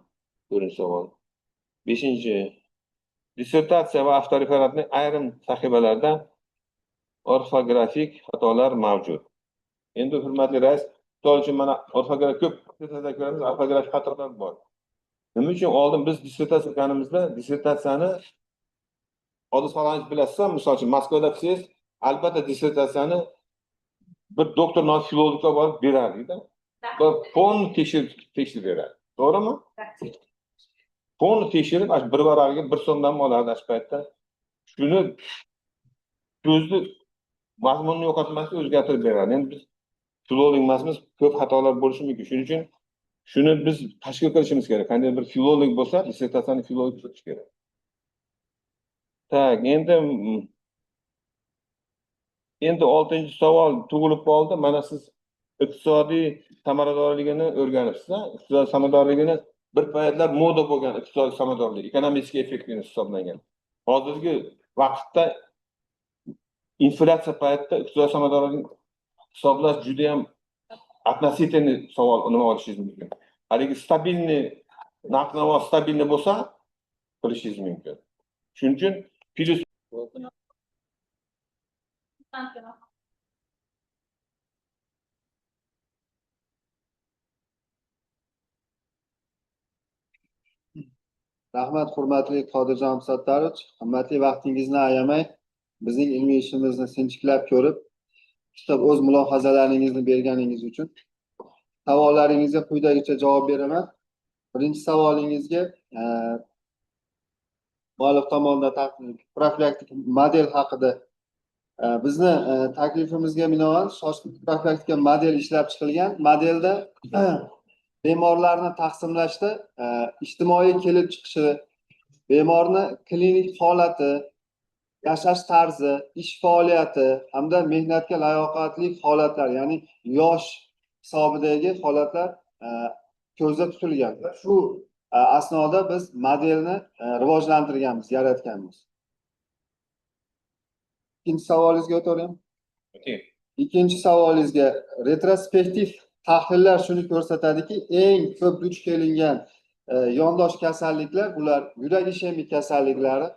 Birinchi savol. 5. Dissertatsiya va avtoreferatning ayrim sahifalarida orfografik xatolar mavjud. Endi hurmatli rais, misol uchun mana orfografik xatolar bor. Nima uchun oldin biz dissertatsiya qilganimizda dissertatsiyani oldin sanoqingiz bilasizmi? Misol uchun Moskvada qilsangiz, albatta dissertatsiyani bir doktor non filologga borib berardi-da. Va fon tekshirib beradi. To'g'rimi? Fon tekshirib, bir varaqaga 1 so'mdan olardi shu paytda. Shuni so'zni mazmunni yo'qotmasdan o'zgartirib beradi. Endi biz filolog emasmiz, ko'p xatolar bo'lishi mumkin. Shuning uchun shuni biz tashkil qilishimiz kerak. Qanday bir filolog bo'lsa, dissertatsiyani filolog tutish kerak. Endi 6-savol tug'ilib qoldi. Mana siz iqtisodiy samaradorligini o'rganibsiz. Iqtisodiy samaradorligini bir paytlar moda bo'lgan iqtisodiy samaradorlik, ekonomik effektini hisoblangan. Hozirgi vaqtda inflyatsiya paytida iqtisodiy samaradorlikni hisoblash juda ham относительный savol nima olishingiz mumkin. Haligi stabilniy narx-navo stabilniy bo'lsa qilishingiz mumkin. Shuning uchun plus Rahmat, hurmatli Qodirjon Sattorovich, qimmatli vaqtingizni ayamay bizning ilmiy ishimizni sinchiklab ko'rib, chiqib o'z mulohazalaringizni berganingiz uchun savollaringizga quyidagicha javob beraman. Birinchi savolingizga muallif tomonidan profilaktik model haqida bizni taklifimizga binoan shoshilinch profilaktika model ishlab chiqilgan. Modelda bemorlarni taqsimlashda ijtimoiy kelib chiqishi, bemorni klinik holati, yashash tarzi, ish faoliyati hamda mehnatga layoqatli holatlar, ya'ni yosh hisobidagi holatlar ko'zda tutilgan. Shu asnoda biz modelni rivojlantirganmiz, yaratganmiz. İkinci savolingizga o'taveraymi? Okey. Ikkinchi savolingizga retrospektiv tahlillar shuni ko'rsatadiki, eng ko'p duch kelingan yondosh kasalliklar bular yurak ishemik kasalliklari,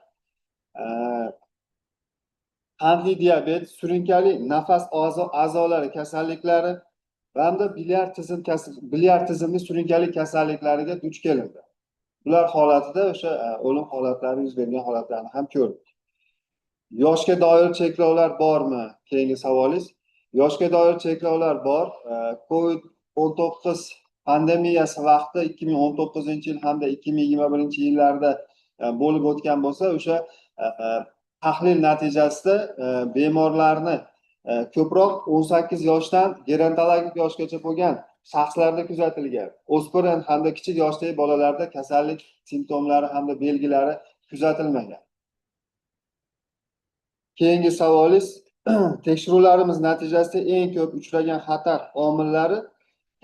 qandli diabet, surunkali nafas a'zolari kasalliklari hamda biliard tizimli surunkali kasalliklariga duch kelindi. Bular holatida o'sha o'lim holatlari yuz bergan holatlarni ham ko'rdik. Yoshga doir cheklovlar bormi? Keyingi savolingiz. Yoshga doir cheklovlar bor. COVID-19 pandemiyasi vaqti 2019-yil hamda 2021-yillarda bo'lib o'tgan bo'lsa, o'sha tahlil natijasida bemorlarni ko'proq 18 yoshdan gerontologik yoshgacha bo'lgan shaxslarda kuzatilgan. O'spirin hamda kichik yoshdagi bolalarda kasallik simptomlari hamda belgilari kuzatilmagan. Keyingi savolingiz, tekshiruvlarimiz natijasida eng ko'p uchragan xatar omillari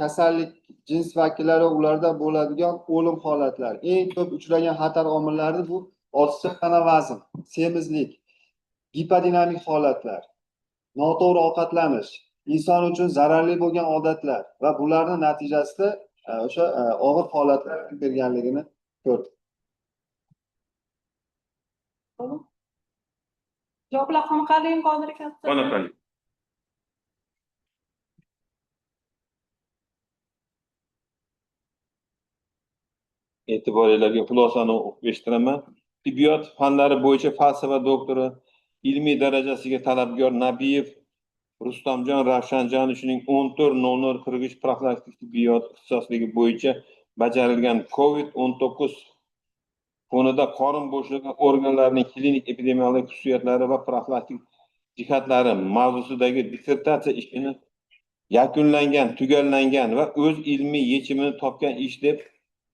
kasallik jins vakillari va ularda bo'ladigan o'lim holatlari. Eng ko'p uchragan xatar omillari bu ortiqcha tana vazn, semizlik, gipodinamik holatlar, noto'g'ri ovqatlanish, inson uchun zararli bo'lgan odatlar va bularning natijasida o'sha og'ir holatlar berganligini ko'rdik. Javoblar qoniqarlimi hozir katta? Qoniqarli. E'tiborlarga xulosani o'qib eshitiraman. Tibbiyot fanlari bo'yicha falsafa doktori, ilmiy darajasiga talabgor Nabiyev Rustamjon Ravshanjonovichning 14.00.43 profilaktik tibbiyot ixtisosligi bo'yicha bajarilgan COVID-19 fonida qorin bo'shlig'i organlarining klinik epidemiologik xususiyatlari va profilaktik jihatlari mavzusidagi dissertatsiya ishini yakunlangan, tugallangan va o'z ilmiy yechimini topgan ish deb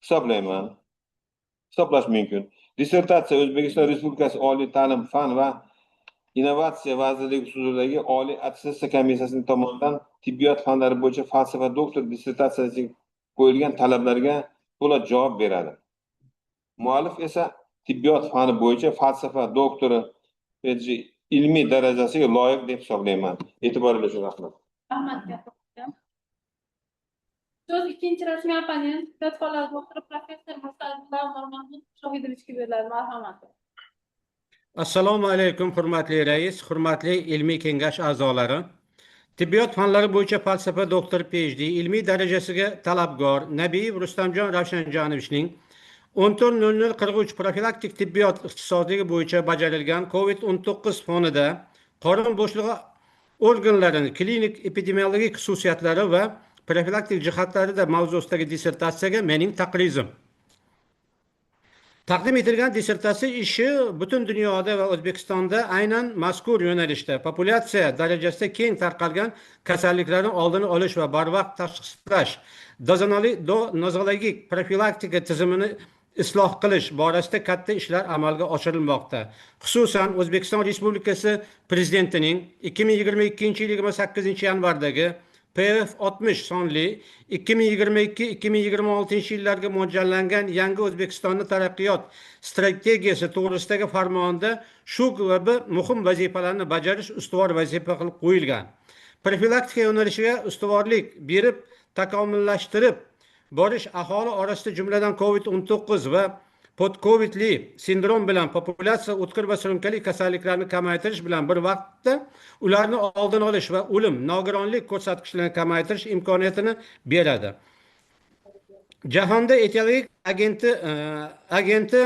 hisoblash mumkin. Dissertatsiya O'zbekiston Respublikasi Oliy ta'lim, fan va innovatsiya vazirligi huzuridagi Oliy attestatsiya komissiyasi tomonidan tibbiyot fanlari bo'yicha falsafa doktor dissertatsiyasiga qo'yilgan talablarga to'liq javob beradi. Muallif esa tibbiyot fani bo'yicha falsafa doktori ilmiy darajasiga loyiq deb hisoblayman. E'tiboringiz uchun rahmat. Rahmat. So'z ikkinchi rasmiy opponent, tibbiyot fanlari doktori professor Mustafa Mahmud Shohidovichga beriladi. Marhamat. Assalomu alaykum, hurmatli rais, hurmatli ilmiy kengash a'zolari. Tibbiyot fanlari bo'yicha falsafa doktor PhD ilmiy darajasiga talabgor Nabiyev Rustamjon Ravshanjonovichning 14.00.43 profilaktik tibbiyot ixtisosligi bo'yicha bajarilgan COVID-19 fonida qorin bo'shlig'i organlarining klinik epidemiologik xususiyatlari va profilaktik jihatlarida mavzusidagi dissertatsiyaga mening taqrizim. Taqdim etilgan dissertatsiya ishi butun dunyoda va O'zbekistonda aynan mazkur yo'nalishda populyatsiya darajasida keng tarqalgan kasalliklarni oldini olish va barvaqt tashxislash, nozologik profilaktika tizimini isloh qilish borasida katta ishlar amalga oshirilmoqda. Xususan O'zbekiston Respublikasi Prezidentining 2022 yil 28 yanvardagi PF60 sonli 2022-2026 yillarga mo'ljallangan yangi O'zbekistonni taraqqiyot strategiyasi to'g'risidagi farmonda shu kabi muhim vazifalarni bajarish ustuvor vazifa qilib qo'yilgan. Profilaktika yo'nalishiga ustuvorlik berib, takomillashtirib borish aholi orasida jumladan COVID-19 va podcovidli sindrom bilan populyatsiya o'tkir va surunkali kasalliklarni kamaytirish bilan bir vaqtda ularni oldini olish va o'lim, nogironlik ko'rsatkichlarini kamaytirish imkoniyatini beradi. Jahonda etiologik agenti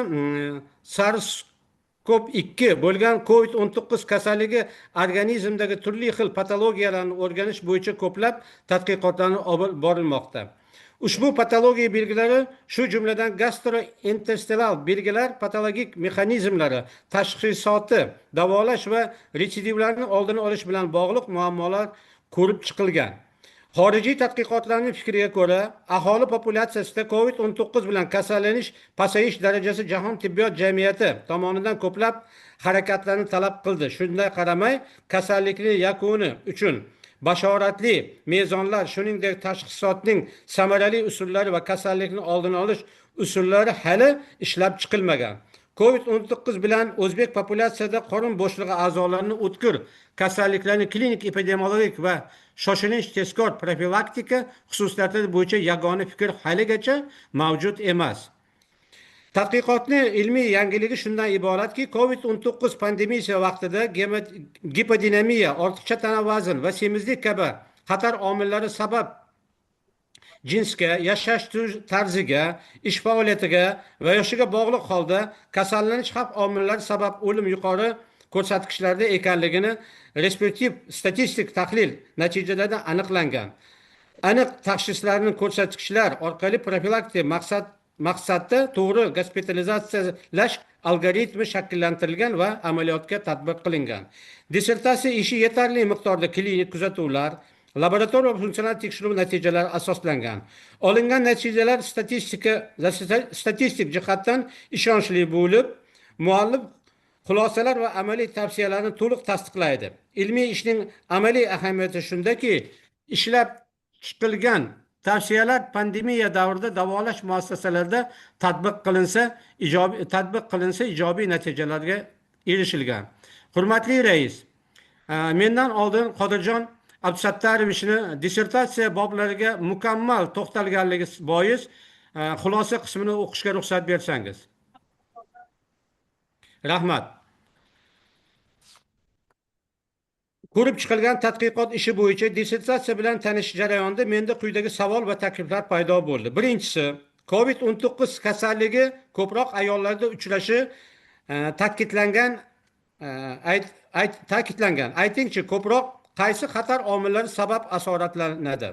SARS-CoV-2 bo'lgan COVID-19 kasalligi organizmdagi turli xil patologiyalarni o'rganish bo'yicha ko'plab tadqiqotlarni olib borilmoqda. Ushbu patologiya belgilari shu jumladan gastrointestinal belgilar, patologik mexanizmlari, tashxisoti, davolash va retsidivlarni oldini olish bilan bog'liq muammolar ko'rib chiqilgan. Xorijiy tadqiqotlarning fikriga ko'ra, aholi populyatsiyasida COVID-19 bilan kasallanish pasayish darajasi jahon tibbiyot jamiyati tomonidan ko'plab harakatlarni talab qildi. Shunday qaramay, kasallikning yakuni uchun bashoratli mezonlar, shuningdek tashxisotning samarali usullari va kasallikni oldini olish usullari hali ishlab chiqilmagan. COVID-19 bilan o'zbek populyatsiyada qorin bo'shlig'i a'zolarini o'tkir kasalliklarni klinik epidemiologik va shoshilinch tezkor profilaktika xususiyatlari bo'yicha yagona fikr haligacha mavjud emas. Tadqiqotning ilmiy yangiligi shundan iboratki, COVID-19 pandemiyasi vaqtida gipodinamiya, ortiqcha tana vazn va semizlik kabi xatar omillari sabab jinsga, yashash tarziga, ish faoliyatiga va yoshiga bog'liq holda kasallanish xavf omillari sabab o'lim yuqori ko'rsatkichlarda ekanligini respektiv statistik tahlil natijalarida aniqlangan. Aniq tashxislarni ko'rsatkichlar orqali profilaktik maqsadda to'g'ri gospitalizatsiyalash algoritmi shakllantirilgan va amaliyotga tatbiq qilingan. Dissertatsiya ishi yetarli miqdorda klinik kuzatuvlar, laboratoriya va funksional tekshiruv natijalari asoslangan. Olingan natijalar statistik jihatdan ishonchli bo'lib, muallif xulosalar va amaliy tavsiyalarni to'liq tasdiqlaydi. Ilmiy ishning amaliy ahamiyati shundaki, ishlab chiqilgan tavsiyalar pandemiya davrida davolash muassasalarida tatbiq qilinsa ijobiy natijalarga erishilgan. Hurmatli rais, mendan oldin Qodirjon Abdusattarovichni dissertatsiya boblariga mukammal to'xtalganligi bois xulosa qismini o'qishga ruxsat bersangiz. Rahmat. Ko'rib chiqilgan tadqiqot ishi bo'yicha dissertatsiya bilan tanishish jarayonida menda quyidagi savol va takliflar paydo bo'ldi. Birinchisi, COVID-19 kasalligi ko'proq ayollarda uchrashi ta'kidlangan. Aytingchi, ko'proq qaysi xatar omillari sabab asoratlanadi?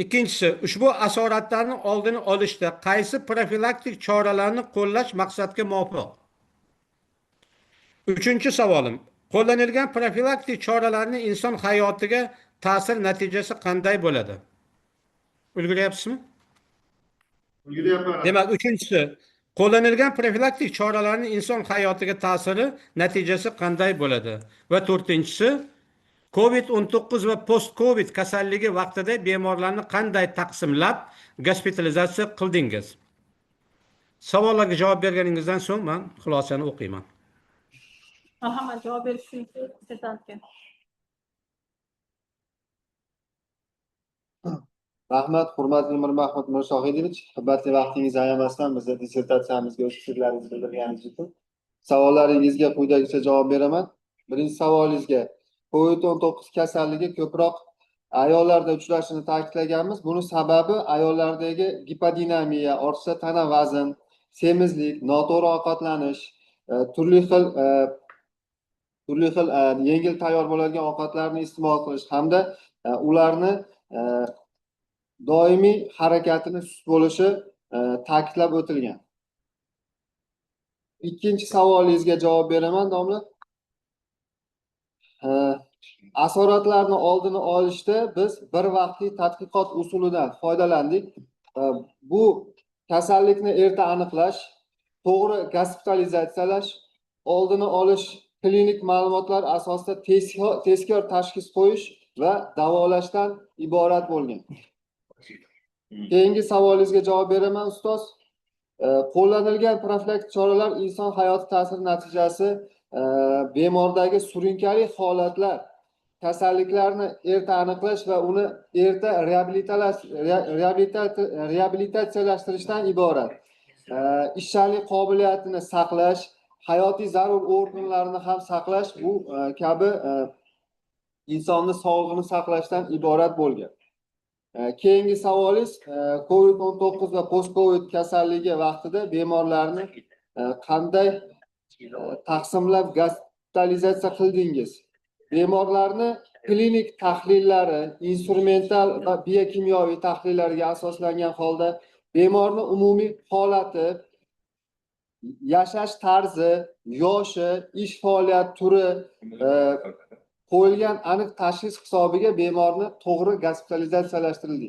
Ikkinchisi, ushbu asoratlarni oldini olishda qaysi profilaktik choralarni qo'llash maqsadga muvofiq? Uchinchi savolim, qo'llanilgan profilaktik choralarning inson hayotiga ta'sir natijasi qanday bo'ladi? Ulguryapsizmi? Ulguryapman. Demak, uchinchisi, qo'llanilgan profilaktik choralarning inson hayotiga ta'siri natijasi qanday bo'ladi? Va to'rtinchisi, COVID-19 va post-COVID kasalligi vaqtida bemorlarni qanday taqsimlab gospitalizatsiya qildingiz? Savollarga javob berganingizdan so'ng men xulosani o'qiyman. Marhamat, javob berish uchun dissertatsiya. Rahmat, hurmatli Mirmahmud Mirshohidovich, qimmatli vaqtingizni ayamasdan bizga dissertatsiyamizga o'z fikrlaringizni bildirganingiz uchun. Savollaringizga quyidagicha javob beraman. Birinchi savolingizga, COVID-19 kasalligi ko'proq ayollarda uchrashini ta'kidlaganmiz. Buning sababi ayollardagi gipodinamiya, ortiqcha tana vazn, semizlik, noto'g'ri ovqatlanish, turli xil yengil tayyor bo'ladigan ovqatlarni iste'mol qilish hamda ularni doimiy harakatini sust bo'lishi ta'kidlab o'tilgan. Ikkinchi savolingizga javob beraman, domla. Asoratlarni oldini olishda biz bir vaqtli tadqiqot usulidan foydalandik. Bu kasallikni erta aniqlash, to'g'ri gospitalizatsiyalash, oldini olish, klinik ma'lumotlar asosida tezkor tashxis qo'yish va davolashdan iborat bo'lgan. Keyingi savolingizga javob beraman, ustoz. Qo'llanilgan profilaktik choralar inson hayoti ta'siri natijasi bemordagi surunkali holatlar, kasalliklarni erta aniqlash va uni erta reabilitatsiyalashtirishdan iborat. Ishchanlik qobiliyatini saqlash, hayotiy zarur organlarni ham saqlash bu kabi insonni sog'lig'ini saqlashdan iborat bo'lgan. Keyingi savolingiz, COVID-19 va post-COVID kasalligi vaqtida bemorlarni qanday taqsimlab gospitalizatsiya qildingiz? Bemorlarni klinik tahlillari, instrumental va biokimyoviy tahlillarga asoslangan holda bemorning umumiy holati, yashash tarzi, yoshi, ish faoliyat turi qo'yilgan aniq tashxis hisobiga bemorni to'g'ri gospitalizatsiyalashtirildi.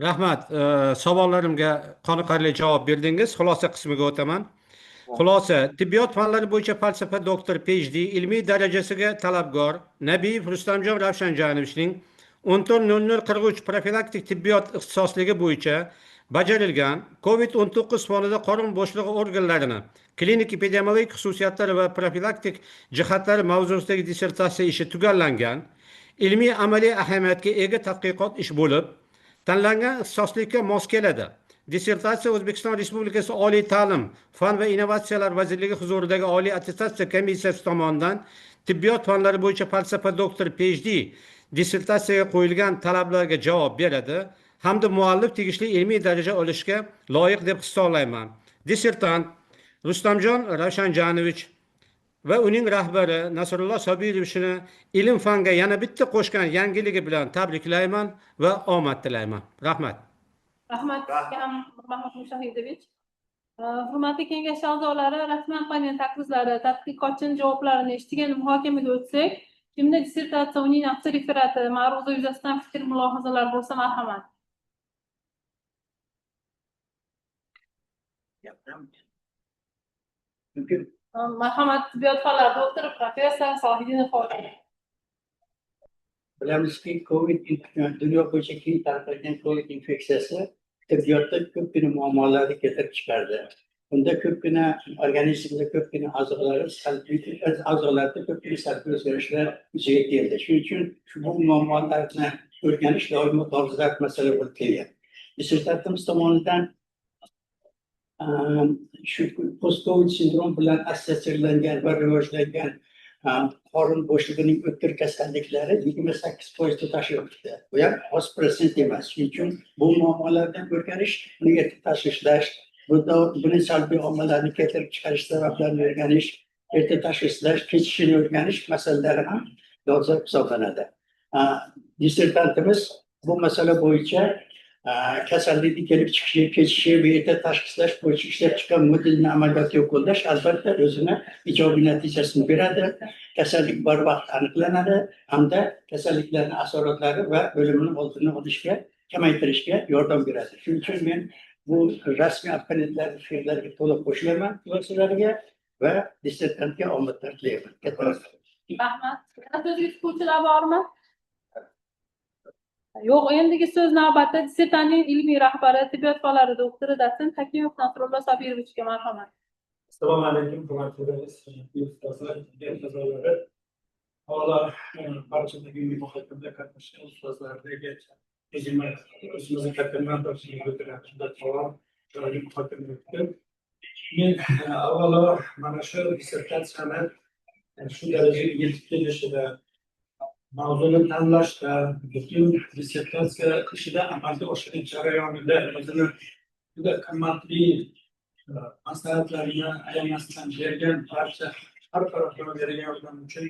Rahmat, savollarimga qoniqarli javob berdingiz. Xulosa qismiga o'taman. Xulosa: tibbiyot fanlari bo'yicha falsafa doktor PhD ilmiy darajasiga talabgor Nabiyev Rustamjon Ravshanjanovichning 14.00.43 profilaktik tibbiyot ixtisosligi bo'yicha bajarilgan COVID-19 fonida qorin bo'shlig'i organlarini klinik epidemiologik xususiyatlari va profilaktik jihatlari mavzusidagi dissertatsiya ishi tugallangan, ilmiy amaliy ahamiyatga ega tadqiqot ish bo'lib, tanlangan ixtisoslikka mos keladi. Dissertatsiya O'zbekiston Respublikasi Oliy ta'lim, fan va innovatsiyalar vazirligi huzuridagi Oliy attestatsiya komissiyasi tomonidan tibbiyot fanlari bo'yicha falsafa doktor PhD dissertatsiyaga qo'yilgan talablarga javob beradi hamda muallif tegishli ilmiy daraja olishga loyiq deb hisoblayman. Dissertant Rustamjon Ravshanjanovich va uning rahbari Nasrullo Sobirovichni ilm fanga yana bitta qo'shgan yangiligi bilan tabriklayman va omad tilayman. Rahmat. Rahmat sizga ham Mahmud Mushahidovich. Hurmatli kengash a'zolari, rasman panel takliflari, tadqiqotchining javoblarini eshitgan muhokamaga o'tsak, kimda dissertatsiya, uning nafsi referati, ma'ruza yuzasidan fikr mulohazalar bo'lsa marhamat. Marhamat, tibbiyot fanlari doktori, professor Sohidin Xotin. Bilamizki, dunyo bo'yicha keng tarqalgan COVID infeksiyasi tibbiyotda ko'pgina muammolarni keltirib chiqardi. Bunda ko'pgina organizmda ko'pgina a'zolarda ko'pgina salbiy o'zgarishlar yuzaga keldi. Shuning uchun bu muammolarni o'rganish doimo dolzarb masala bo'lib kelgan. Dissertatimiz tomonidan shu post-COVID sindrom bilan assotsiatsiyalangan va rivojlangan qorin bo'shlig'ining o'tkir kasalliklari 28% tashkil etdi. Bu ham oz prosent emas. Shuning uchun bu muammolardan o'rganish, uni erta tashxislash, buni salbiy omillarni keltirib chiqarish sabablarini o'rganish, erta tashxislash, kechishini o'rganish masalalari ham dolzarb hisoblanadi. Dissertantimiz bu masala bo'yicha kasallikni kelib chiqishi, kechishi va erta tashxislash bo'yicha ishlab chiqqan modelni amaliyotga qo'llash albatta o'zini ijobiy natijasini beradi. Kasallik barvaqt aniqlanadi hamda kasalliklarning asoratlari va o'limini oldini olishga, kamaytirishga yordam beradi. Shuning uchun men bu rasmiy opponentlarning fikrlariga to'liq qo'shilaman, xulosalariga va dissertantga omadlar tilayman. Katta rahmat. Rahmat. Yana so'zga chiquvchilar bormi? Yo'q, endigi so'z navbatda dissertantning ilmiy rahbari, tibbiyot fanlari doktori Datin Hakimov Nasrullo Sobirovichga marhamat. Assalomu alaykum, hurmatli ustozlar, a'zolari. Avvalo, barcha bugungi muhokamada qatnashgan ustozlarga o'zimizni katta minnatdorchilik bildiraman. Chiroyli muhokama o'tdi. Men avvalo mana shu dissertatsiyani shu darajaga yetib kelishida, mavzuni tanlashda, butun dissertatsiya ishida amalga oshirish jarayonida o'zini juda qimmatli maslahatlarini ayamasdan bergan barcha har taraflama bergan yordam uchun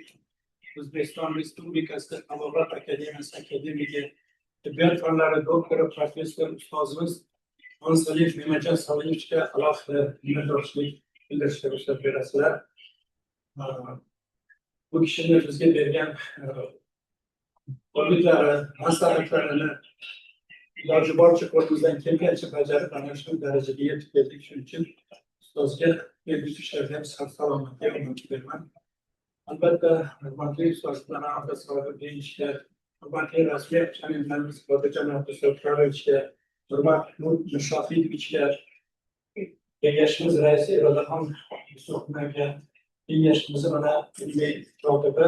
O'zbekiston Respublikasi Tabobat akademiyasi akademigi, tibbiyot fanlari doktori, professor ustozimiz Mansaliyev Nemajon Soliyevichga alohida minnatdorchilik bildirishga ruxsat berasizlar. Bu kishini bizga bergan o'rniklari, maslahatlarini iloji boricha qo'limizdan kelgancha bajarib, mana shu darajaga yetib keldik. Shuning uchun ustozga kelgusi ishlarda ham salomatlik umid qilaman. Albatta, hurmatli ustozlar, Abdusobirovga, hurmatli rasmiy hamyurtlarimiz Botajon Abdusobirovichga, hurmatli Mushohidovichga, kengashimiz raisi Irodaxon Yusupovga, kengashimiz mana ilmiy kotibi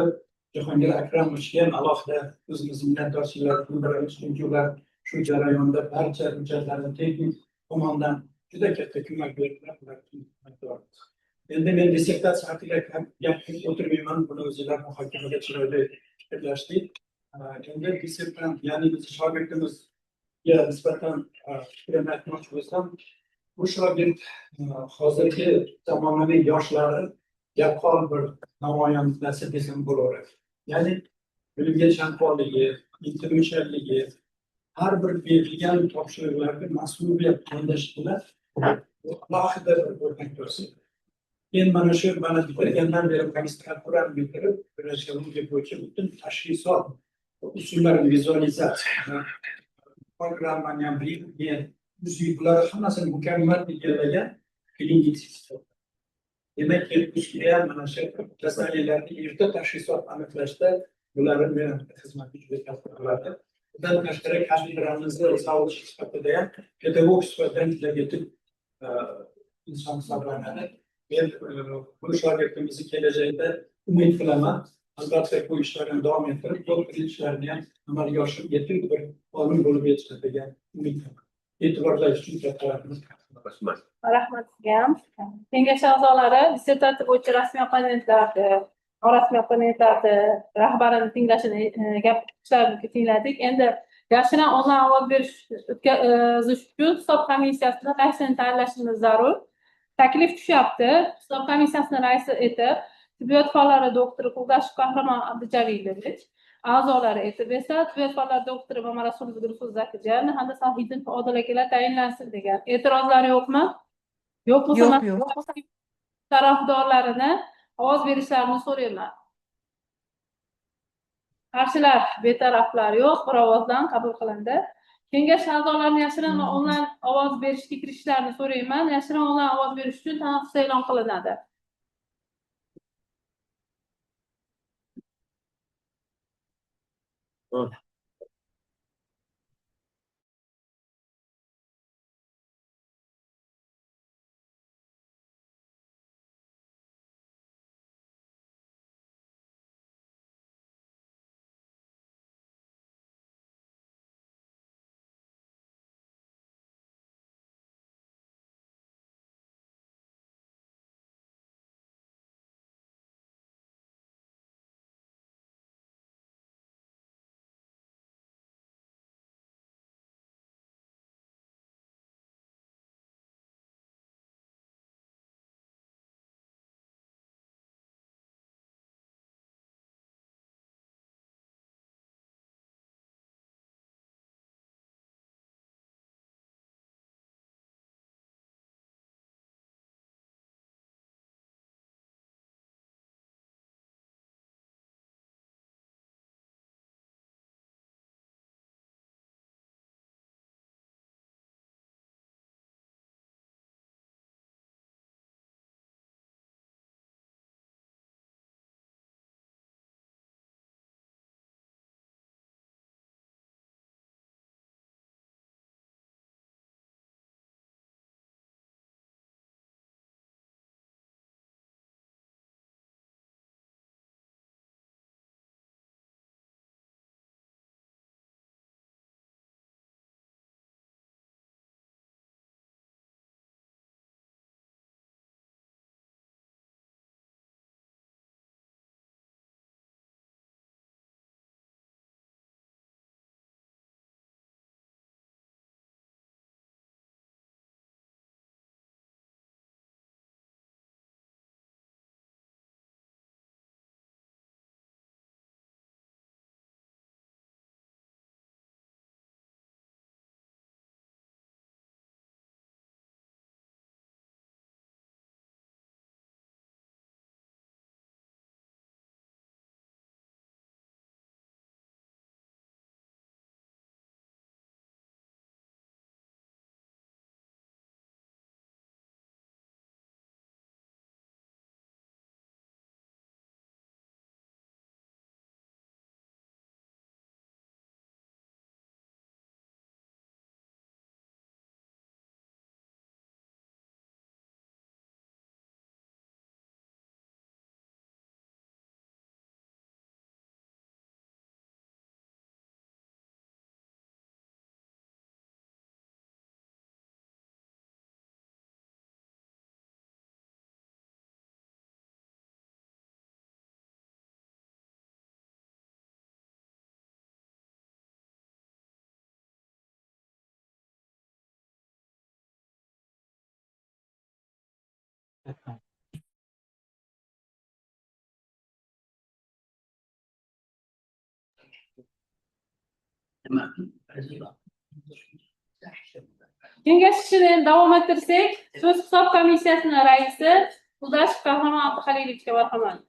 Jahongir Akramovichga ham alohida o'zimizni minnatdorchilik bildiramiz, chunki ular shu jarayonda barcha hujjatlarni texnik tomondan juda katta ko'mak berdilar. Endi men dissertatsiya haqida gapirib o'tirmayman, buni o'zinglar muhokamada chiroyli fikrlashdik. Endi dissertant, ya'ni biz shogirdimizga nisbatan fikrimni aytmoqchi bo'lsam, bu shogird hozirgi zamonaviy yoshlarni yaqqol bir namoyandasi desam bo'laveradi. Ya'ni bilimga chanqoqligi, intiluvchanligi, har bir berilgan topshiriqlarga mas'uliyat tanlash bilan alohida bir o'rnak ko'rsatadi. Men mana shu bitirgandan beri magistraturani bitirib, radiologiya bo'yicha butun tashxisot usullarini vizualizatsiya, programmani ham bilgan, bular hammasini mukammal egallagan klinik Demak, kelgusida ham mana shu kasalliklarni erta tashxisot aniqlashda bularni xizmati juda katta bo'ladi. Bundan tashqari kafedramizni sog'liq sifatida ham pedagog sifatida juda yetuk inson hisoblanadi. Men bu shogirdimizni kelajakda umid qilaman. Albatta bu ishlarni davom ettirib, doktor ishlarini ham amalga oshirib yetuk bir olim bo'lib yetishadi degan umid qilaman. E'tiborlaringiz uchun katta rahmat. Rahmat sizga ham. Kengash a'zolari dissertatsiya bo'yicha rasmiy opponentlarni, norasmiy opponentlarni rahbarini tinglashini gapishlarini tingladik. Endi yashirin onlayn ovoz berish o'tkazish uchun hisob komissiyasini raisini tanlashimiz zarur. Taklif tushyapti. Hisob komissiyasini raisi etib tibbiyot fanlari doktori Qo'ldashev Qahramon Abdujalilович, a'zolari etib esa tibbiyot fanlari doktori Mamarasulov Rasulov Zakijan hamda Sahiddin Odil akalar tayinlansin degan. E'tirozlar yo'qmi? Yo'q bo'lsa tarafdorlarini ovoz berishlarini so'rayman. Qarshilar, betaraflar yo'q, bir ovozdan qabul qilindi. Kengash a'zolarini yashirin va onlayn ovoz berishga kirishlarini so'rayman. Yashirin onlayn ovoz berish uchun tanaffus e'lon qilinadi. Kengash ishini davom ettirsak, so'z hisob komissiyasining raisi Qo'ldashev Qahramon Abdujalilовичga marhamat.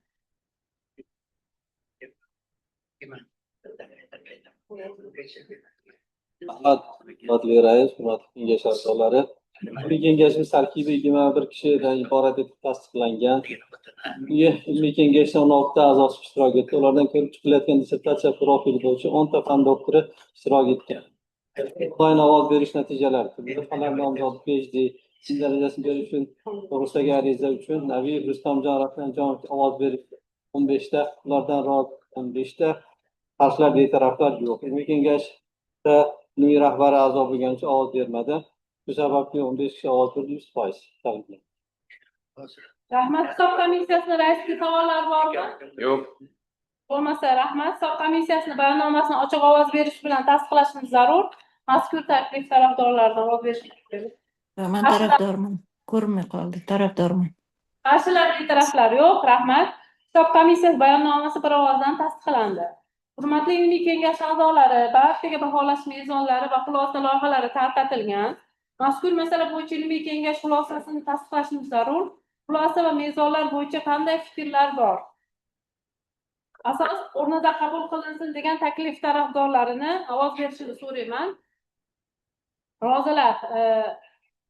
Hurmatli rais, hurmatli kengash a'zolari, Ilmiy kengashimiz tarkibi 21 kishidan iborat etib tasdiqlangan. Ilmiy kengashda 16 ta a'zosi ishtirok etdi. Ulardan ko'rib chiqilayotgan dissertatsiya profili bo'yicha 10 ta fan doktori ishtirok etgan. Onlayn ovoz berish natijalari. Turli fanlar nomzodi PhD sin darajasini berish uchun to'g'risidagi ariza uchun Nabiyev Rustamjon Rahmonjonov ovoz berdi. 15 ta, ulardan rozi 15 ta, qarshilar betaraflar yo'q. Ilmiy kengashda ilmiy rahbari a'zo bo'lganicha ovoz bermadi. Shu sababli 15 kishi ovoz berdi, 100%. Rahmat. Hisob komissiyasini raisiga savollar bormi? Yo'q. Bo'lmasa, rahmat. Hisob komissiyasini bayonnomasini ochiq ovoz berish bilan tasdiqlashimiz zarur. Mazkur taklif tarafdorlaridan ovoz berish kerak. Man tarafdorman. Ko'rinmay qoldi. Tarafdorman. Qarshilar betaraflar yo'q. Rahmat. Hisob komissiyasi bayonnomasi bir ovozdan tasdiqlandi. Hurmatli ilmiy kengash a'zolari, barchaga baholash mezonlari va xulosa loyihalari tarqatilgan. Mazkur masala bo'yicha ilmiy kengash xulosasini tasdiqlashimiz zarur. Xulosa va mezonlar bo'yicha qanday fikrlar bor? Asos o'rnida qabul qilinsin degan taklif tarafdorlarini ovoz berishini so'rayman. Rozilar,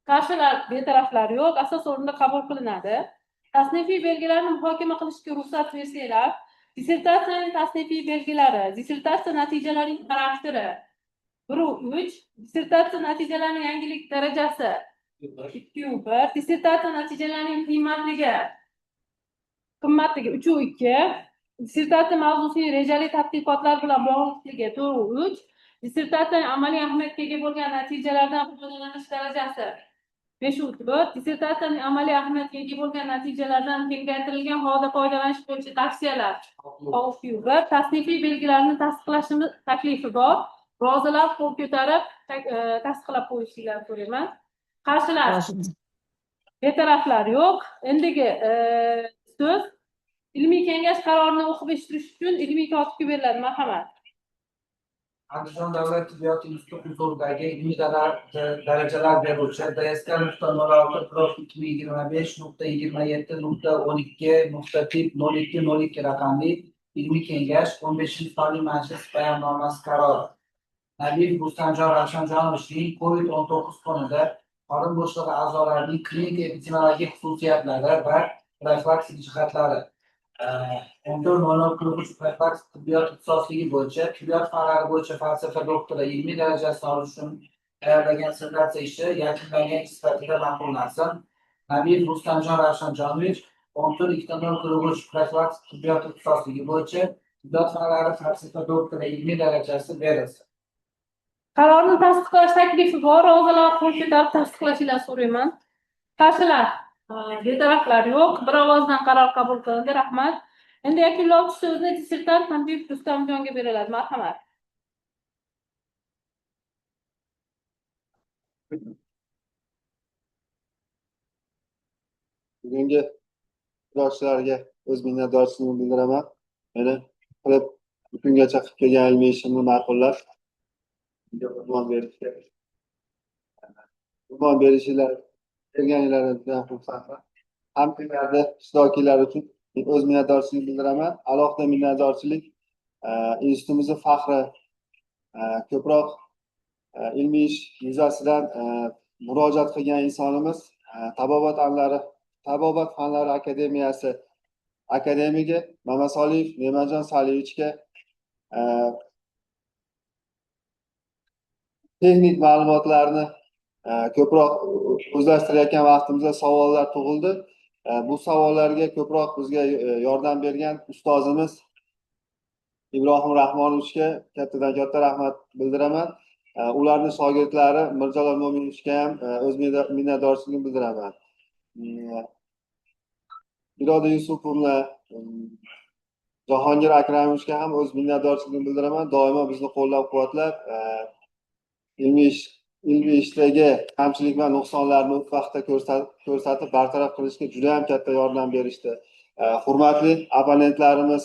qarshilar, betaraflar yo'q. Asos o'rnida qabul qilinadi. Tasnifiy belgilarni muhokama qilishga ruxsat bersanglar, dissertatsiyaning tasnifiy belgilari, dissertatsiya natijalarining xarakteri 1-3, dissertatsiya natijalarining yangilik darajasi 2-1, dissertatsiya natijalarining qimmatligi 3-2, dissertatsiya mavzusining rejali tadqiqotlar bilan bog'liqligi 4-3, dissertatsiyaning amaliy ahamiyatga ega bo'lgan natijalardan foydalanish darajasi 5-4, dissertatsiyaning amaliy ahamiyatga ega bo'lgan natijalardan kengaytirilgan holda foydalanish bo'yicha tavsiyalar 6-1, tasnifiy belgilarni tasdiqlashimiz taklifi bor. Rozilar qo'l ko'tarib tasdiqlab qo'yishinglar so'rayman. Qarshilar, betaraflar yo'q. Endigi so'z ilmiy kengash qarorini o'qib eshittirish uchun ilmiy kotibga beriladi. Marhamat. Andijon davlat tibbiyot instituti huzuridagi ilmiy darajalar beruvchi DSK.06.2025.27.12.tip 0202 ilmiy kengash 15-sonli majlis bayonnomasi qarori. Nabiyev Rustamjon Ravshanjonovichning COVID-19 fonida qorin bo'shlig'i a'zolarining klinik epidemiologik xususiyatlari va profilaktik jihatlari 14.00 profilaktik tibbiyot ixtisosligi bo'yicha tibbiyot fanlari bo'yicha falsafa doktori ilmiy darajasini olish uchun tayyorlagan dissertatsiya ishi yakunlangan sifatida ma'qullansin. Nabiyev Rustamjon Ravshanjonovich 14.00 profilaktik tibbiyot ixtisosligi bo'yicha tibbiyot fanlari falsafa doktori ilmiy darajasi berilsin. Qarorni tasdiqlash taklifi bor. Rozilar qo'l ko'tarib tasdiqlashinglar so'rayman. Qarshilar, betaraflar yo'q. Bir ovozdan qaror qabul qilindi. Rahmat. Endi yakunlovchi so'zni dissertant Nabiyev Rustamjonga beriladi. Marhamat. Bugungi ishtirokchilarga o'z minnatdorchiligimni bildiraman. Meni qilib bugungacha qilib kelgan ilmiy ishimni ma'qullab urmon berishinglar, berganinglardan xursandman. Hamkorlarda ishtirokchilar uchun o'z minnatdorchiligimni bildiraman. Alohida minnatdorchilik institutimizning faxri, ko'proq ilmiy ish yuzasidan murojaat qilgan insonimiz Tabobat fanlari akademiyasi akademigi Mamasoliyev Ne'matjon Saliyevichga texnik ma'lumotlarni ko'proq o'zlashtirayotgan vaqtimizda savollar tug'ildi. Bu savollarga ko'proq bizga yordam bergan ustozimiz Ibrohim Rahmonovichga kattadan katta rahmat bildiraman. Ularning shogirdlari Mirjalol Mo'minovga ham o'z minnatdorchiligimni bildiraman. Iroda Yusupovna, Jahongir Akramovichga ham o'z minnatdorchiligimni bildiraman. Doimo bizni qo'llab-quvvatlab, ilmiy ishdagi kamchilik va nuqsonlarni o'z vaqtida ko'rsatib bartaraf qilishga juda ham katta yordam berishdi. Hurmatli abonentlarimiz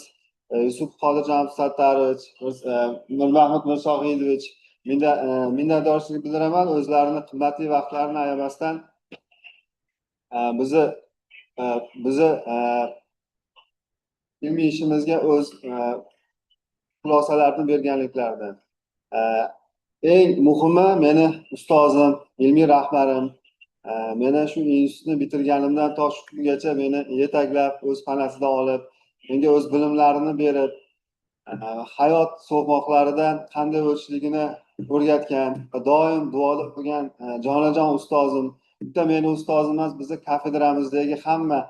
Yusuf Qodirjon Sattarovich, Mirmahmud Mirsohidovich minnatdorchilik bildiraman. O'zlarini qimmatli vaqtlarini ayamasdan bizni ilmiy ishimizga o'z xulosalarini berganliklaridan. Eng muhimi meni ustozim, ilmiy rahbarim Meni shu institutni bitirganimdan to shu kungacha meni yetaklab, o'z panasida olib, menga o'z bilimlarini berib, hayot so'qmoqlaridan qanday o'tishligini o'rgatgan va doim duoda bo'lgan Jonajon ustozim, bitta meni ustozim emas, bizni kafedramizdagi hamma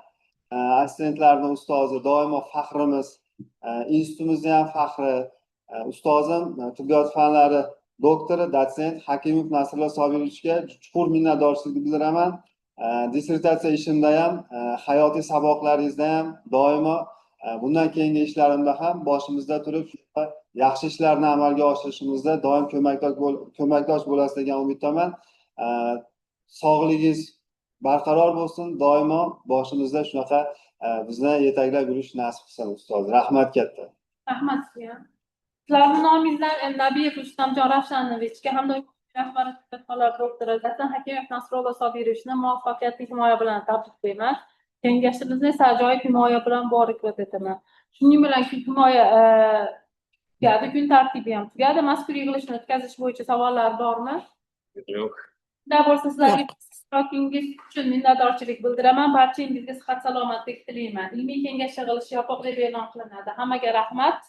assistentlarning ustozi, doimo faxrimiz, institutimizni ham faxri, ustozim tibbiyot fanlari doktori, dotsent Hakimov Nasrullo Sobirovichga chuqur minnatdorchilik bildiraman. Dissertatsiya ishimda ham, hayotiy saboqlaringizda ham doimo bundan keyingi ishlarimda ham boshimizda turib, yaxshi ishlarni amalga oshirishimizda doim ko'makdosh bo'lasiz degan umiddaman. Sog'ligingiz barqaror bo'lsin, doimo boshimizda shunaqa bizni yetaklab yurish nasib qilsin ustoz. Rahmat katta. Rahmat sizga. Sizlarning nomingizdan Nabiyev Rustamjon Ravshanovичga hamda rahbari tibbiyot fanlari doktori Zatan Hakimov Nasrullo Sobirovichni muvaffaqiyatli himoya bilan tabriklayman. Kengashimizni esa ajoyib himoya bilan muborakbod etaman. Shuning bilan himoya tugadi, kun tartibi ham tugadi. Mazkur yig'ilishni o'tkazish bo'yicha savollar bormi? Yo'q. Shunday bo'lsa, sizlarga ishtirokingiz uchun minnatdorchilik bildiraman. Barchangizga sihat salomatlik tilayman. Ilmiy kengash yig'ilishi yopiq deb e'lon qilinadi. Hammaga rahmat.